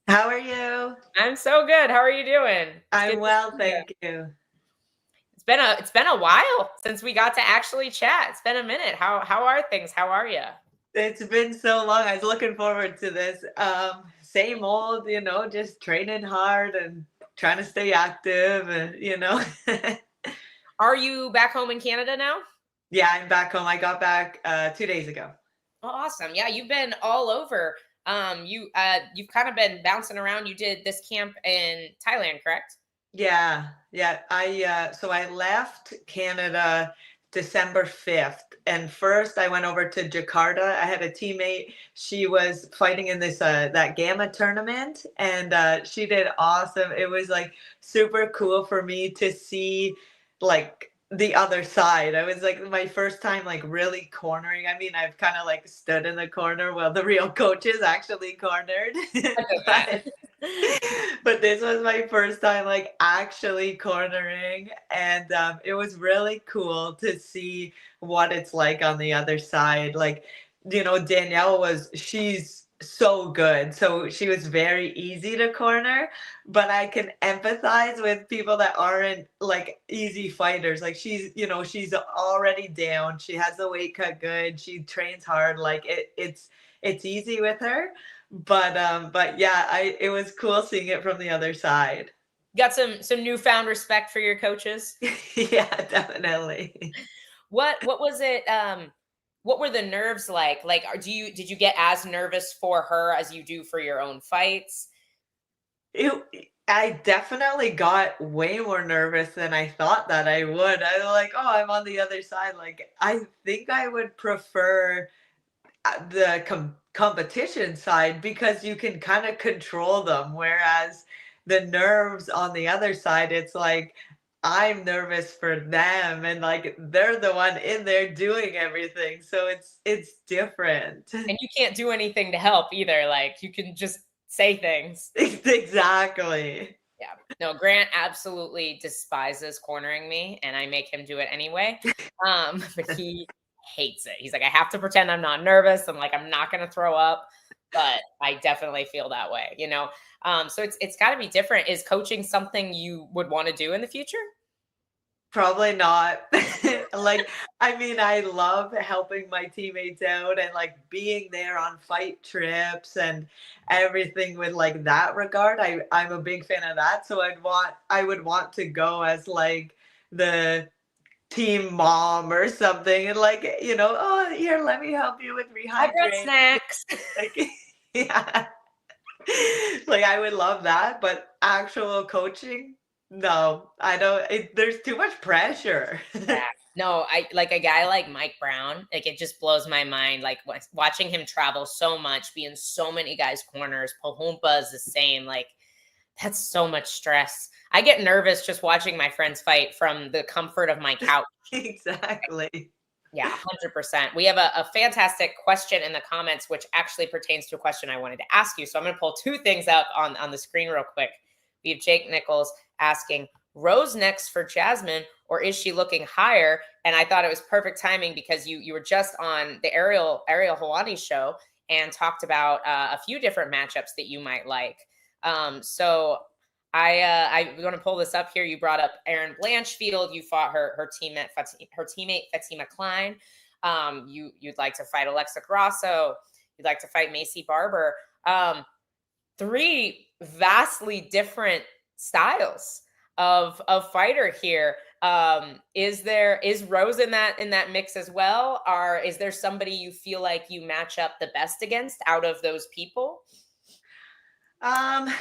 How are you? I'm so good. How are you doing? I'm well, thank you. It's been a while since we got to actually chat. It's been a minute. How are things? How are you? It's been so long. I was looking forward to this. Same old, just training hard and trying to stay active, and Are you back home in Canada now? Yeah, I'm back home. I got back 2 days ago. Oh, awesome. Yeah, you've been all over. You've kind of been bouncing around. You did this camp in Thailand, correct? Yeah. So I left Canada December 5th. And first I went over to Jakarta. I had a teammate. She was fighting in this that Gamma tournament, and she did awesome. It was like super cool for me to see like the other side. I was like my first time like really cornering. I mean, I've kind of like stood in the corner while the real coaches actually cornered. But this was my first time like actually cornering, and it was really cool to see what it's like on the other side. Like, Danielle she's so good, so she was very easy to corner, but I can empathize with people that aren't like easy fighters. Like she's already down, she has the weight cut good, she trains hard, like it's easy with her. But yeah, it was cool seeing it from the other side. Got some newfound respect for your coaches. Yeah, definitely. What was it? What were the nerves like? Like, did you get as nervous for her as you do for your own fights? I definitely got way more nervous than I thought that I would. I was like, oh, I'm on the other side. Like, I think I would prefer the competition side because you can kind of control them, whereas the nerves on the other side, it's like I'm nervous for them and like they're the one in there doing everything, so it's different. And you can't do anything to help either. Like, you can just say things. Exactly. Yeah. No, Grant absolutely despises cornering me, and I make him do it anyway. But he hates it. He's like, I have to pretend I'm not nervous. I'm like, I'm not going to throw up, but I definitely feel that way, So it's got to be different. Is coaching something you would want to do in the future? Probably not. Like, I mean, I love helping my teammates out and like being there on fight trips and everything with like that regard. I'm a big fan of that. So I would want to go as like the team mom or something, and like, oh, here, let me help you with rehydrating. I brought snacks. Like, yeah. Like, I would love that, but actual coaching, no, I don't. There's too much pressure. Yeah. No, I like a guy like Mike Brown. Like, it just blows my mind. Like, watching him travel so much, be in so many guys' corners. Pahumpa is the same. Like, that's so much stress. I get nervous just watching my friends fight from the comfort of my couch. Exactly. Yeah, 100%. We have a fantastic question in the comments, which actually pertains to a question I wanted to ask you. So I'm going to pull two things up on the screen real quick. We have Jake Nichols asking, Rose next for Jasmine, or is she looking higher? And I thought it was perfect timing because you were just on the Ariel Helwani show and talked about a few different matchups that you might like. So I want to pull this up here. You brought up Erin Blanchfield. You fought her teammate Fatima Klein. You'd like to fight Alexa Grasso. You'd like to fight Macy Barber. Three vastly different styles of fighter here. Is Rose in that mix as well? Or is there somebody you feel like you match up the best against out of those people? I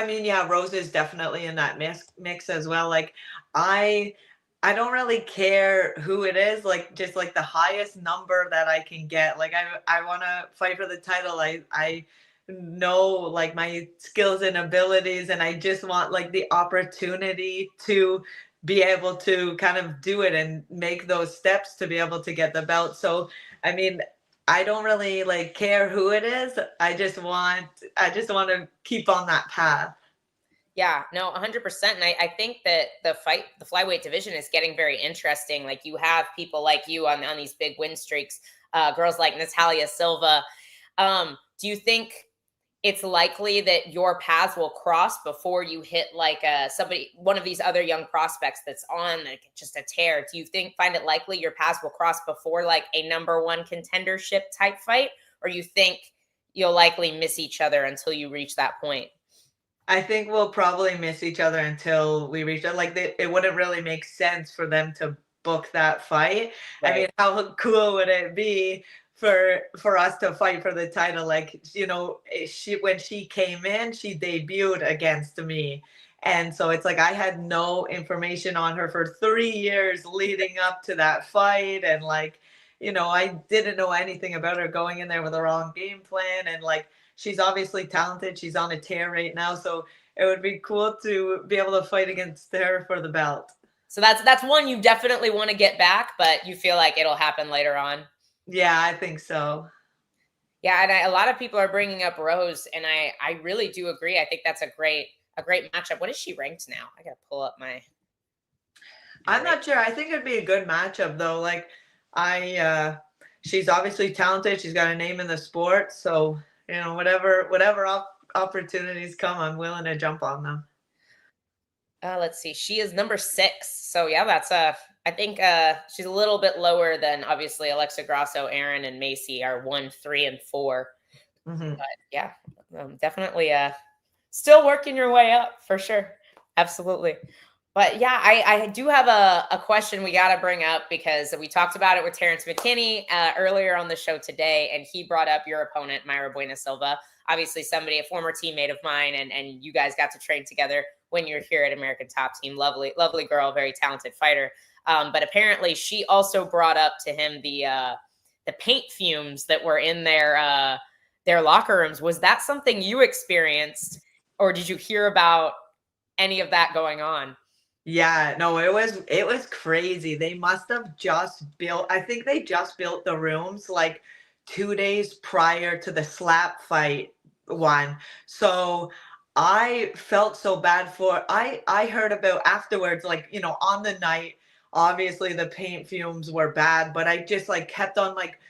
mean, yeah, Rose is definitely in that mix as well. Like, I don't really care who it is. Like, just like the highest number that I can get. Like, I want to fight for the title. I know like my skills and abilities, and I just want like the opportunity to be able to kind of do it and make those steps to be able to get the belt. So, I mean, I don't really like care who it is. I just want to keep on that path. Yeah, no, 100%. And I think that the flyweight division is getting very interesting. Like, you have people like you on these big win streaks, girls like Natalia Silva. Do you think it's likely that your paths will cross before you hit like one of these other young prospects that's on like just a tear? Do you find it likely your paths will cross before like a number one contendership type fight? Or you think you'll likely miss each other until you reach that point? I think we'll probably miss each other until we reach it. Like, it wouldn't really make sense for them to book that fight. Right. I mean, how cool would it be for us to fight for the title? Like, you know, when she came in, she debuted against me. And so it's like I had no information on her for 3 years leading up to that fight. And like, you know, I didn't know anything about her going in there with the wrong game plan. And like, she's obviously talented. She's on a tear right now. So it would be cool to be able to fight against her for the belt. So that's one you definitely want to get back, but you feel like it'll happen later on. Yeah, I think so. Yeah, and a lot of people are bringing up Rose, and I really do agree. I think that's a great matchup. What is she ranked now? I gotta pull up my. I'm not sure. I think it'd be a good matchup though. Like, she's obviously talented. She's got a name in the sport, so you know, whatever opportunities come, I'm willing to jump on them. Let's see. She is number 6. So yeah, that's I think she's a little bit lower than obviously Alexa Grasso, Aaron, and Macy are 1, 3, and 4. Mm-hmm. But yeah, definitely still working your way up for sure. Absolutely. But yeah, I do have a question we got to bring up because we talked about it with Terrance McKinney earlier on the show today, and he brought up your opponent, Mayra Buena Silva. Obviously a former teammate of mine, and you guys got to train together when you're here at American Top Team. Lovely, lovely girl, very talented fighter. But apparently she also brought up to him the paint fumes that were in their locker rooms. Was that something you experienced, or did you hear about any of that going on? Yeah, no, it was crazy. They must have I think they just built the rooms like 2 days prior to the slap fight one. So I felt so bad I heard about afterwards, like, you know, on the night, obviously the paint fumes were bad, but I just like kept on like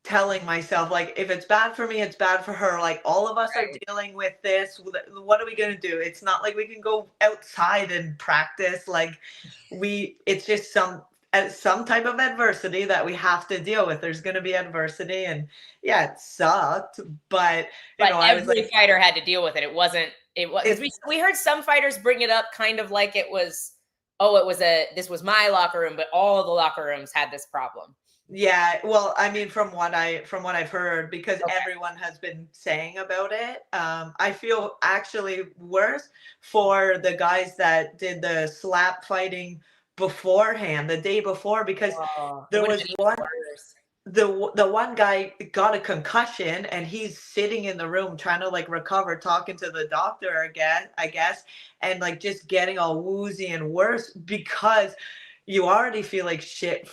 telling myself, like, if it's bad for me, it's bad for her. Like, all of us are dealing with this. What are we going to do? It's not like we can go outside and practice. Like, it's just some type of adversity that we have to deal with. There's going to be adversity, and yeah, it sucked, but you know, every fighter had to deal with it. It was we heard some fighters bring it up kind of like it was, this was my locker room, but all of the locker rooms had this problem. Yeah, well, I mean, from what I've heard, because everyone has been saying about it, I feel actually worse for the guys that did the slap fighting beforehand, the day before, because there was the one guy got a concussion and he's sitting in the room trying to like recover, talking to the doctor again, I guess, and like just getting all woozy and worse because you already feel like shit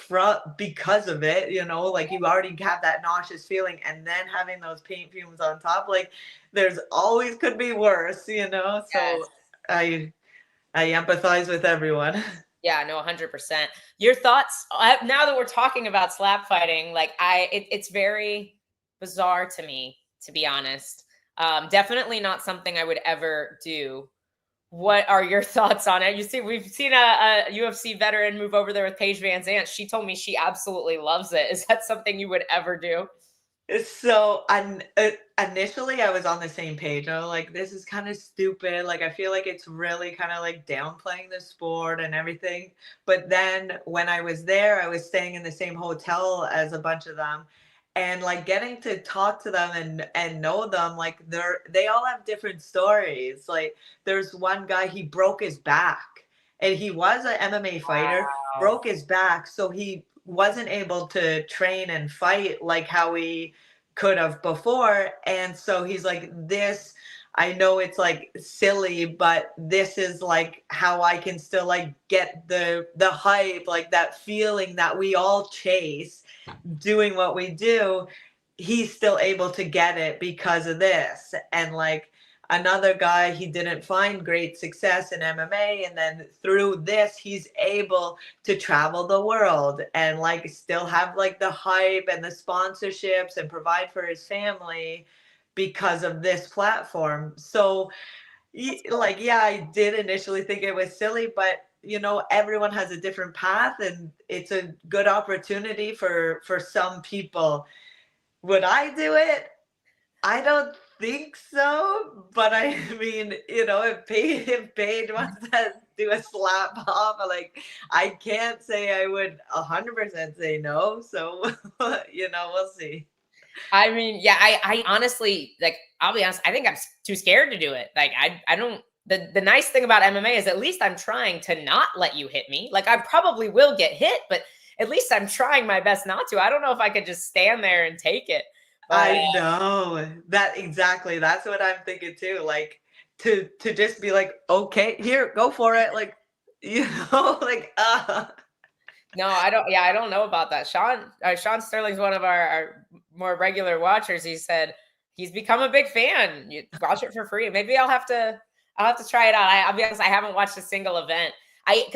because of it, you know, like you already have that nauseous feeling, and then having those paint fumes on top, like there's always could be worse, you know. Yes. So I empathize with everyone. Yeah, no, 100%. Your thoughts now that we're talking about slap fighting, like it's very bizarre to me, to be honest. Definitely not something I would ever do. What are your thoughts on it? We've seen a UFC veteran move over there with Paige Van Zant. She told me she absolutely loves it. Is that something you would ever do? So initially I was on the same page. I was like, this is kind of stupid. Like, I feel like it's really kind of like downplaying the sport and everything. But then when I was there, I was staying in the same hotel as a bunch of them. And like getting to talk to them and know them, like they all have different stories. Like there's one guy, he broke his back and he was an MMA fighter, broke his back. So he wasn't able to train and fight like how he could have before. And so he's like, this, I know it's like silly, but this is like how I can still like get the hype, like that feeling that we all chase doing what we do. He's still able to get it because of this. And like another guy, he didn't find great success in MMA, and then through this he's able to travel the world and like still have like the hype and the sponsorships and provide for his family because of this platform. So like, yeah, I did initially think it was silly, but you know, everyone has a different path and it's a good opportunity for some people. Would I do it? I don't think so, but I mean, you know, if Paige wants to do a slap off, like I can't say I would 100% say no. So, you know, we'll see. I mean, yeah, I honestly, like, I'll be honest, I think I'm too scared to do it. Like, I don't, the nice thing about MMA is at least I'm trying to not let you hit me. Like, I probably will get hit, but at least I'm trying my best not to. I don't know if I could just stand there and take it. But, I know that exactly. That's what I'm thinking too. Like to just be like, okay, here, go for it. Like, you know, like, No, I don't. Yeah, I don't know about that. Sean Sterling's one of our more regular watchers. He said he's become a big fan. You watch it for free. Maybe I'll have to try it out. I'll be honest, I haven't watched a single event. I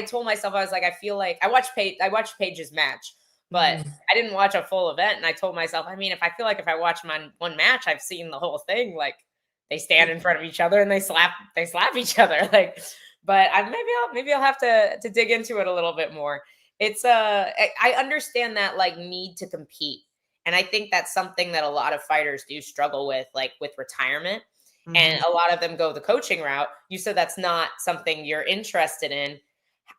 told myself, I was like, I feel like I watched Paige's match, but I didn't watch a full event. And I told myself, I mean, if I watch one match, I've seen the whole thing. Like they stand in front of each other and they slap each other. Like, but maybe I'll have to dig into it a little bit more. It's I understand that like need to compete. And I think that's something that a lot of fighters do struggle with, like with retirement. And a lot of them go the coaching route. You said that's not something you're interested in.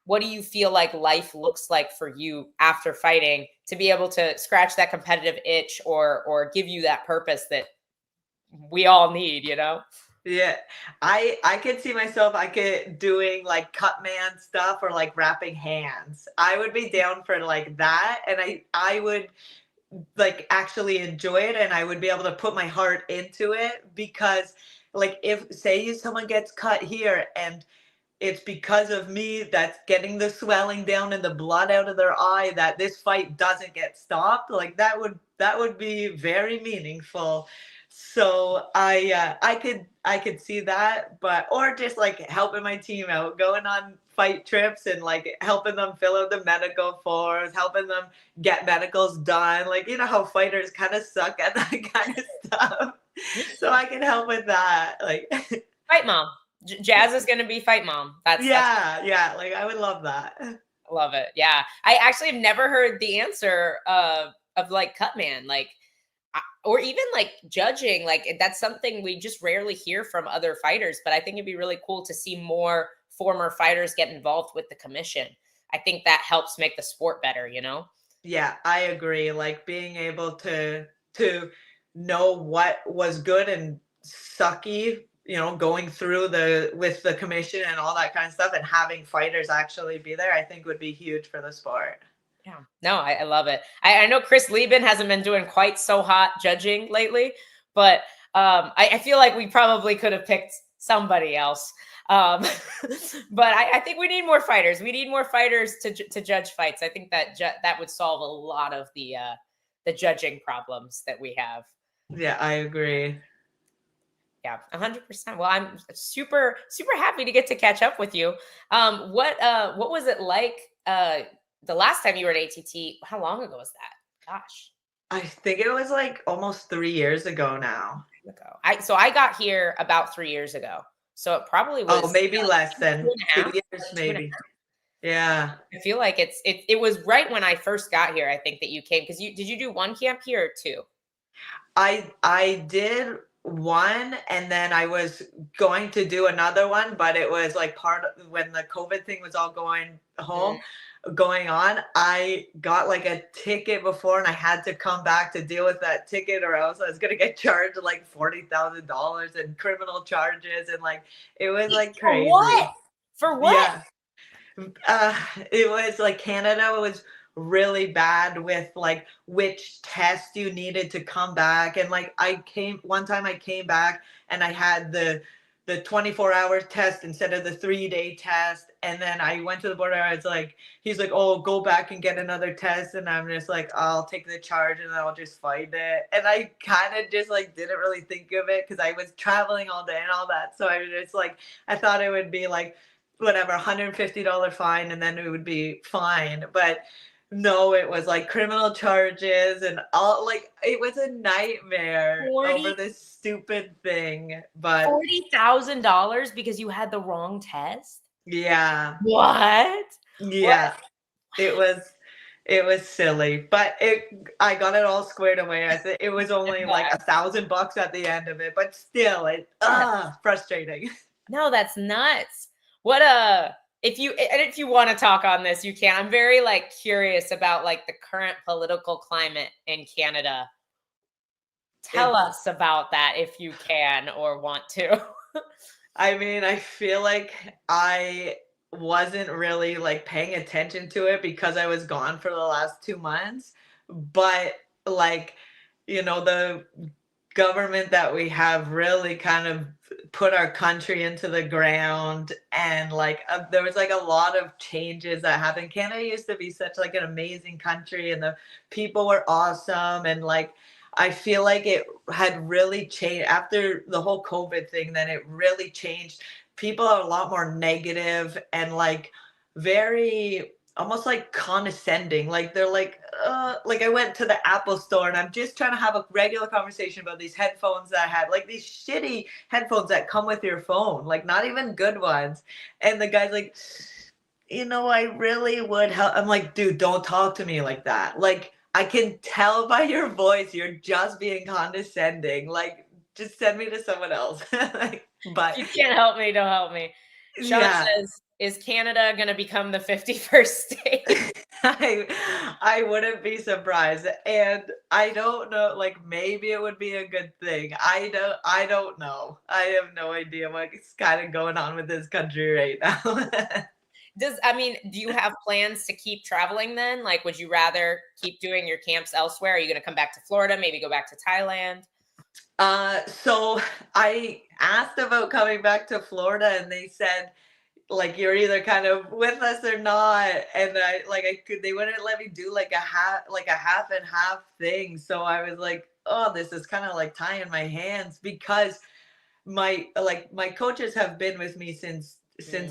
What do you feel like life looks like for you after fighting to be able to scratch that competitive itch or give you that purpose that we all need, you know? Yeah, I could see myself, I could doing like cut man stuff or like wrapping hands. I would be down for like that, and I would like actually enjoy it, and I would be able to put my heart into it because like if say someone gets cut here and it's because of me that's getting the swelling down and the blood out of their eye that this fight doesn't get stopped, like that would be very meaningful. So I could see that, but or just like helping my team out, going on fight trips and like helping them fill out the medical forms, helping them get medicals done. Like, you know how fighters kind of suck at that kind of stuff. So I can help with that. Like Fight mom. Jazz is going to be fight mom. That's like I would love that. I love it. Yeah. I actually have never heard the answer of like cut man, like, or even like judging. Like that's something we just rarely hear from other fighters, but I think it'd be really cool to see more former fighters get involved with the commission. I think that helps make the sport better, you know? Yeah, I agree. Like being able to know what was good and sucky, you know, going through with the commission and all that kind of stuff and having fighters actually be there, I think would be huge for the sport. Yeah, no, I love it. I know Chris Lieben hasn't been doing quite so hot judging lately, but I feel like we probably could have picked somebody else. But I think we need more fighters. We need more fighters to judge fights. I think that would solve a lot of the judging problems that we have. Yeah, I agree. Yeah, 100%. Well, I'm super, super happy to get to catch up with you. What was it like the last time you were at ATT? How long ago was that? Gosh. I think it was like almost 3 years ago now. So I got here about 3 years ago. So it probably was maybe less than 2 years, maybe. Yeah. I feel like it was right when I first got here, I think that you came, because did you do one camp here or two? I did one, and then I was going to do another one, but it was like part of when the COVID thing was all going on. I got like a ticket before, and I had to come back to deal with that ticket, or else I was gonna get charged like $40,000 in criminal charges, and like it was like crazy. For what? Yeah. It was like Canada was really bad with like which test you needed to come back, and like one time I came back and I had the 24-hour test instead of the 3-day test, and then I went to the border. I was like, he's like, oh, go back and get another test, and I'm just like, I'll take the charge and I'll just fight it. And I kind of just like didn't really think of it because I was traveling all day and all that, so I was just like, I thought it would be like whatever, $150 fine, and then it would be fine. But no, it was like criminal charges and all. Like it was a nightmare over this stupid thing. But $40,000 because you had the wrong test? Yeah. What? Yeah. What? It was silly, but I got it all squared away. I think it was only like $1,000 at the end of it, but still, frustrating. No, that's nuts. If you want to talk on this, you can. I'm very like curious about like the current political climate in Canada. Tell us about that if you can or want to. I mean, I feel like I wasn't really like paying attention to it because I was gone for the last 2 months, but like, the government that we have really kind of put our country into the ground, and like there was like a lot of changes that happened. Canada used to be such like an amazing country, and the people were awesome, and like I feel like it had really changed after the whole COVID thing. Then it really changed. People are a lot more negative and like very almost like condescending. Like they're like I went to the Apple store and I'm just trying to have a regular conversation about these headphones that I had, like these shitty headphones that come with your phone, like not even good ones. And the guy's like, I really would help. I'm like, dude, don't talk to me like that. Like, I can tell by your voice, you're just being condescending. Like, just send me to someone else. But you can't help me, don't help me. Sean says, is Canada going to become the 51st state? I wouldn't be surprised. And I don't know, like maybe it would be a good thing. I don't know. I have no idea what's kind of going on with this country right now. Do you have plans to keep traveling then? Like, would you rather keep doing your camps elsewhere? Are you going to come back to Florida, maybe go back to Thailand? So I asked about coming back to Florida, and they said, like, you're either kind of with us or not. And they wouldn't let me do like a half and half thing. So I was like, oh, this is kind of like tying my hands, because my coaches have been with me since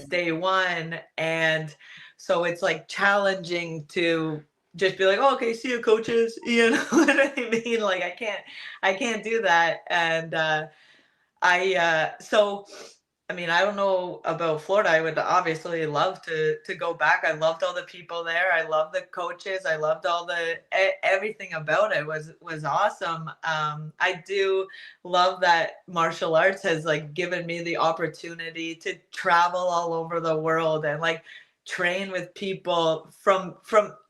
day one. And so it's like challenging to just be like, oh, okay, see you, coaches. You know what I mean? Like I can't do that. And I don't know about Florida. I would obviously love to go back. I loved all the people there. I loved the coaches. I loved all everything about it was awesome. I do love that martial arts has like given me the opportunity to travel all over the world and like train with people from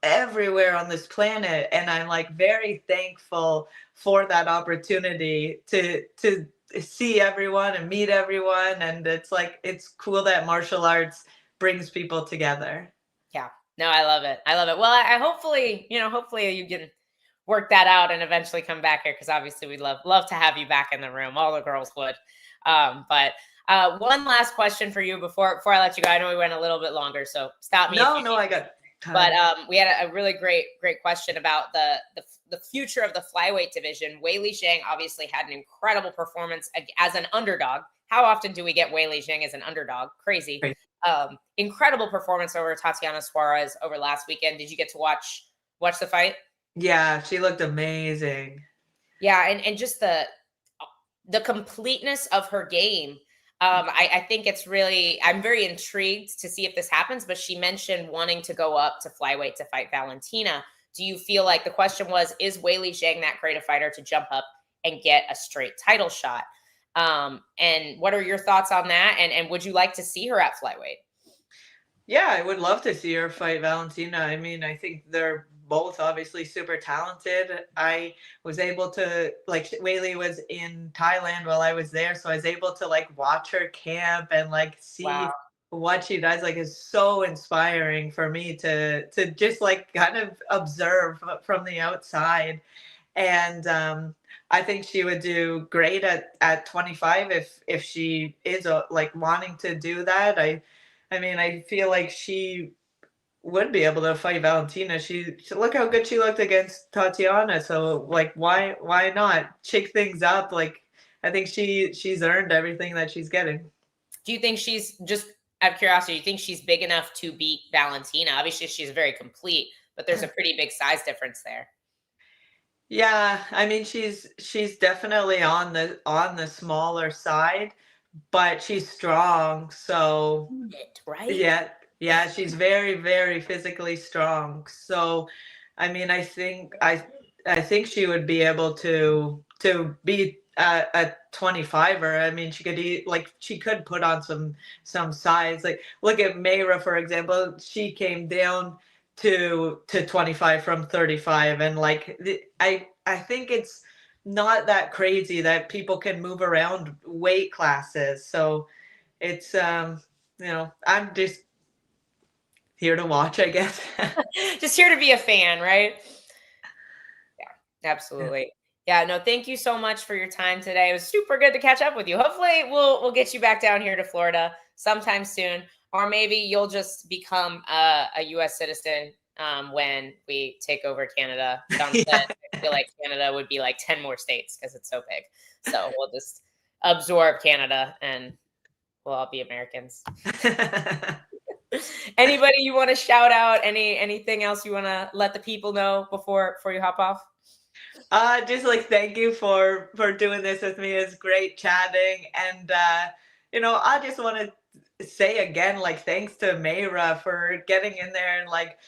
everywhere on this planet. And I'm like very thankful for that opportunity to see everyone and meet everyone. And it's like, it's cool that martial arts brings people together. Yeah, no, I love it. Well, I hopefully you can work that out and eventually come back here, because obviously we'd love to have you back in the room. All the girls would. But one last question for you before I let you go. I know we went a little bit longer, so stop me. No, I got time. But we had a really great question about the future of the flyweight division. Weili Zhang obviously had an incredible performance as an underdog. How often do we get Weili Zhang as an underdog? Crazy. Incredible performance over Tatiana Suarez over last weekend. Did you get to watch the fight? Yeah, she looked amazing. Yeah, and just the completeness of her game. I think it's really, I'm very intrigued to see if this happens, but she mentioned wanting to go up to flyweight to fight Valentina. Do you feel like, the question was, is Weili Zhang that great a fighter to jump up and get a straight title shot. And what are your thoughts on that? And would you like to see her at flyweight? Yeah, I would love to see her fight Valentina. I mean, I think they're both obviously super talented. I was able to, like, Weili was in Thailand while I was there, so I was able to like watch her camp and like see what she does. Like, is so inspiring for me to just like kind of observe from the outside. And I think she would do great at 25 if she is like wanting to do that. I mean, I feel like she would be able to fight Valentina. She look how good she looked against Tatiana. So like, why not shake things up? Like, I think she's earned everything that she's getting. Do you think she's, just out of curiosity, do you think she's big enough to beat Valentina? Obviously, she's very complete, but there's a pretty big size difference there. Yeah, I mean, she's definitely on the smaller side, but she's strong. So right? Yeah, she's very, very physically strong. So, I mean, I think she would be able to beat a 25er. I mean, she could put on some size. Like, look at Mayra, for example. She came down to 25 from 35, and like I think it's not that crazy that people can move around weight classes. So it's I'm just here to watch, I guess. Just here to be a fan, right? Yeah, absolutely. Yeah, no, thank you so much for your time today. It was super good to catch up with you. Hopefully we'll get you back down here to Florida sometime soon, or maybe you'll just become a US citizen when we take over Canada. I feel like Canada would be like 10 more states because it's so big. So we'll just absorb Canada and we'll all be Americans. Anybody you want to shout out? Anything else you want to let the people know before you hop off? Just like, thank you for doing this with me. It's great chatting. And I just want to say again, like, thanks to Mayra for getting in there and like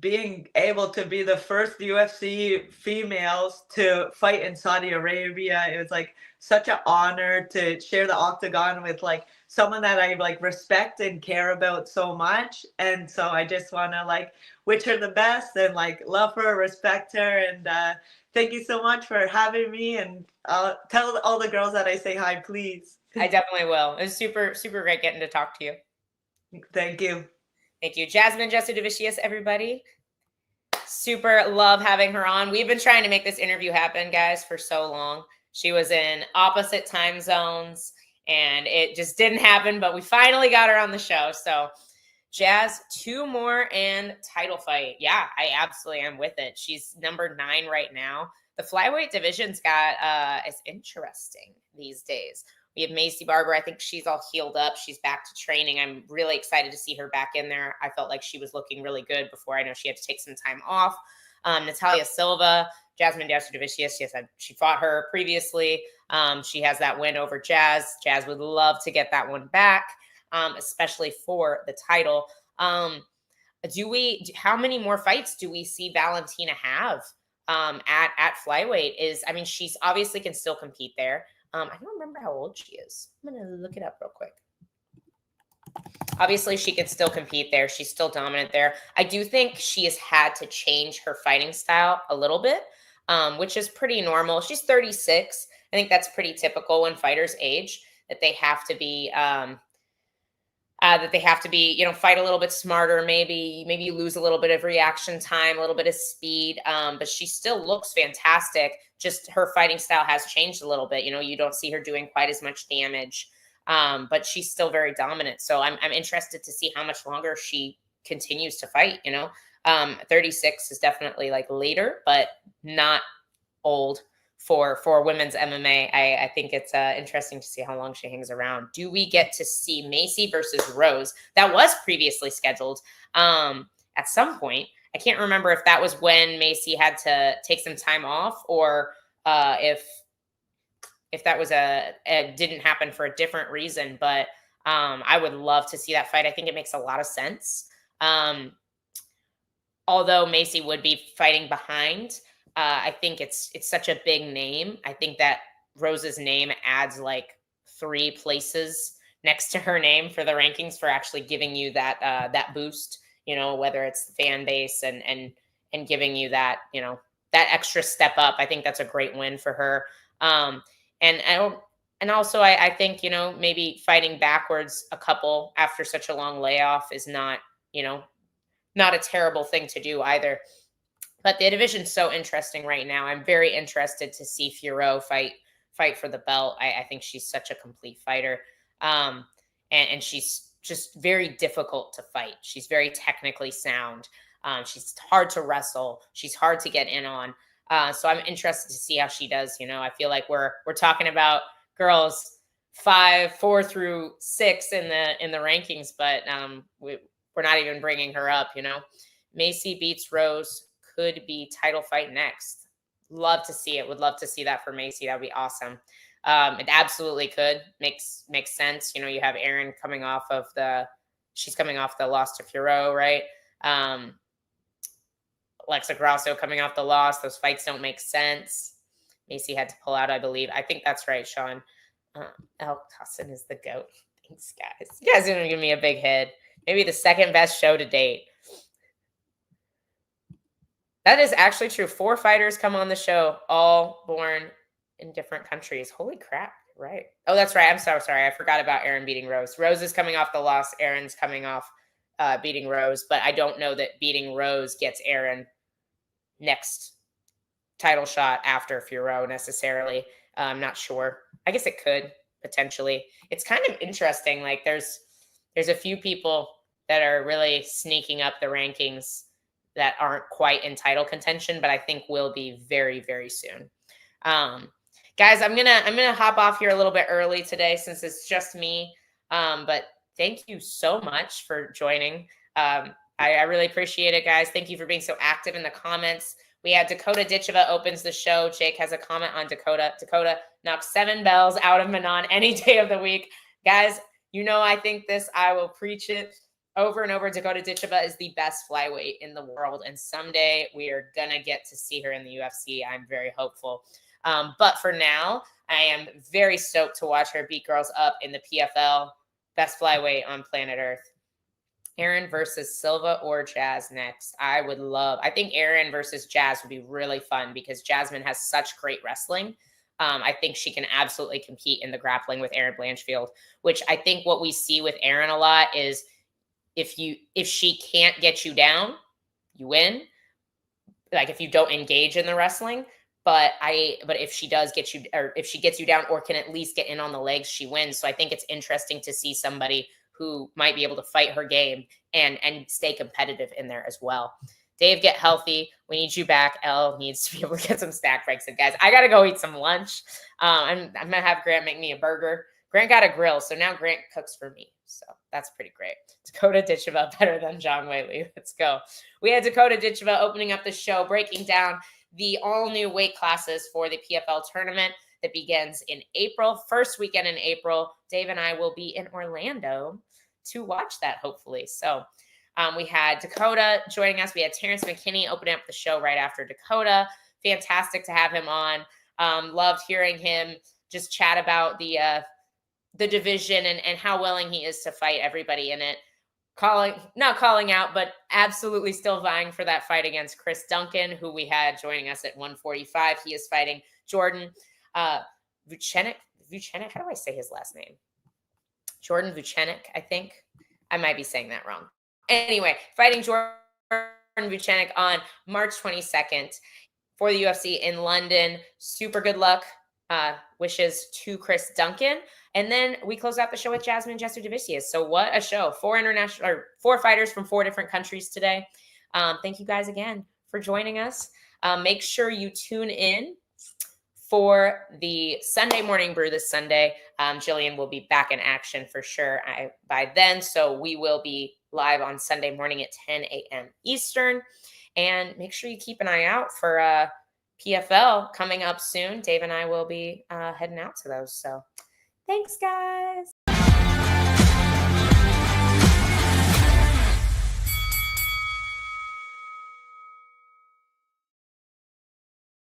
being able to be the first UFC females to fight in Saudi Arabia. It was like such an honor to share the octagon with like someone that I like respect and care about so much. And so I just want to like wish her the best and like love her, respect her. And thank you so much for having me. And tell all the girls that I say hi, please. I definitely will. It was super, super great getting to talk to you. Thank you. Thank you. Jasmine Jasudavicius, everybody. Super love having her on. We've been trying to make this interview happen, guys, for so long. She was in opposite time zones and it just didn't happen, but we finally got her on the show. So Jazz, 2 more and title fight. Yeah, I absolutely am with it. She's number 9 right now. The flyweight division's is interesting these days. We have Maycee Barber. I think she's all healed up. She's back to training. I'm really excited to see her back in there. I felt like she was looking really good before. I know she had to take some time off. Natalia Silva, Jasmine Jasudavicius. Yes, she fought her previously. She has that win over Jazz. Jazz would love to get that one back, especially for the title. How many more fights do we see Valentina have at flyweight? She's obviously can still compete there. I don't remember how old she is. I'm going to look it up real quick. Obviously, she could still compete there. She's still dominant there. I do think she has had to change her fighting style a little bit, which is pretty normal. She's 36. I think that's pretty typical when fighters age, that they have to be fight a little bit smarter. Maybe you lose a little bit of reaction time, a little bit of speed. But she still looks fantastic. Just her fighting style has changed a little bit. You don't see her doing quite as much damage, but she's still very dominant. So I'm interested to see how much longer she continues to fight. 36 is definitely like later, but not old for women's MMA. I think it's interesting to see how long she hangs around. Do we get to see Maycee versus Rose? That was previously scheduled at some point. I can't remember if that was when Maycee had to take some time off or if that was didn't happen for a different reason. But I would love to see that fight. I think it makes a lot of sense. Although Maycee would be fighting behind I think it's such a big name. I think that Rose's name adds like 3 places next to her name for the rankings for actually giving you that boost, whether it's the fan base and giving you that, that extra step up. I think that's a great win for her. And I don't, and also I think, maybe fighting backwards a couple after such a long layoff is not, not a terrible thing to do either. But the division's so interesting right now. I'm very interested to see Fiorot fight for the belt. I think she's such a complete fighter. And she's just very difficult to fight. She's very technically sound. She's hard to wrestle. She's hard to get in on. So I'm interested to see how she does. I feel like we're talking about girls 4 through 6 in the rankings, but we're not even bringing her up. Macy beats Rose, could be title fight next. Love to see it. Would love to see that for Macy. That'd be awesome. It absolutely could. Makes sense. You have Erin coming off of she's coming off the loss to Fiorot, right? Alexa Grasso coming off the loss. Those fights don't make sense. Macy had to pull out, I believe. I think that's right, Sean. El Cussin is the GOAT. Thanks, guys. You guys are going to give me a big head. Maybe the second best show to date. That is actually true. 4 fighters come on the show, all born in different countries. Holy crap, right? Oh, that's right. I'm so sorry. I forgot about Erin beating Rose. Rose is coming off the loss. Erin's coming off beating Rose, but I don't know that beating Rose gets Erin next title shot after Fiorot necessarily. I'm not sure. I guess it could potentially. It's kind of interesting. Like there's a few people that are really sneaking up the rankings that aren't quite in title contention, but I think will be very, very soon. Guys, I'm gonna hop off here a little bit early today since it's just me. But thank you so much for joining. I really appreciate it, guys. Thank you for being so active in the comments. We had Dakota Ditcheva opens the show. Jake has a comment on Dakota. Dakota knocks 7 bells out of Manon any day of the week. Guys, I think this. I will preach it over and over. Dakota Ditcheva is the best flyweight in the world. And someday we are going to get to see her in the UFC. I'm very hopeful. But for now, I am very stoked to watch her beat girls up in the PFL. Best flyweight on planet Earth. Erin versus Silva or Jazz next. I think Erin versus Jazz would be really fun because Jasmine has such great wrestling. I think she can absolutely compete in the grappling with Erin Blanchfield, which I think what we see with Erin a lot is if she can't get you down, you win. Like if you don't engage in the wrestling, but if she does get you, or if she gets you down or can at least get in on the legs, she wins. So I think it's interesting to see somebody who might be able to fight her game and stay competitive in there as well. Dave, get healthy. We need you back. Elle needs to be able to get some stack breaks. And guys, I got to go eat some lunch. I'm going to have Grant make me a burger. Grant got a grill, so now Grant cooks for me. So that's pretty great. Dakota Ditcheva better than John Whaley. Let's go. We had Dakota Ditcheva opening up the show, breaking down the all-new weight classes for the PFL tournament that begins in April. First weekend in April. Dave and I will be in Orlando to watch that, hopefully. So we had Dakota joining us. We had Terrance McKinney opening up the show right after Dakota. Fantastic to have him on. Loved hearing him just chat about the division and how willing he is to fight everybody in it. Not calling out, but absolutely still vying for that fight against Chris Duncan, who we had joining us at 145. He is fighting Jordan Vucenic. How do I say his last name? Jordan Vucenic, I think. I might be saying that wrong. Anyway, fighting Jordan Vucenic on March 22nd for the UFC in London. Super good luck. Wishes to Chris Duncan. And then we close out the show with Jasmine Jasudavicius. So what a show. 4 fighters from 4 different countries today. Thank you guys again for joining us. Make sure you tune in for the Sunday morning brew this Sunday. Jillian will be back in action for sure by then. So we will be live on Sunday morning at 10 a.m. Eastern. And make sure you keep an eye out for PFL coming up soon. Dave and I will be heading out to those. So thanks, guys.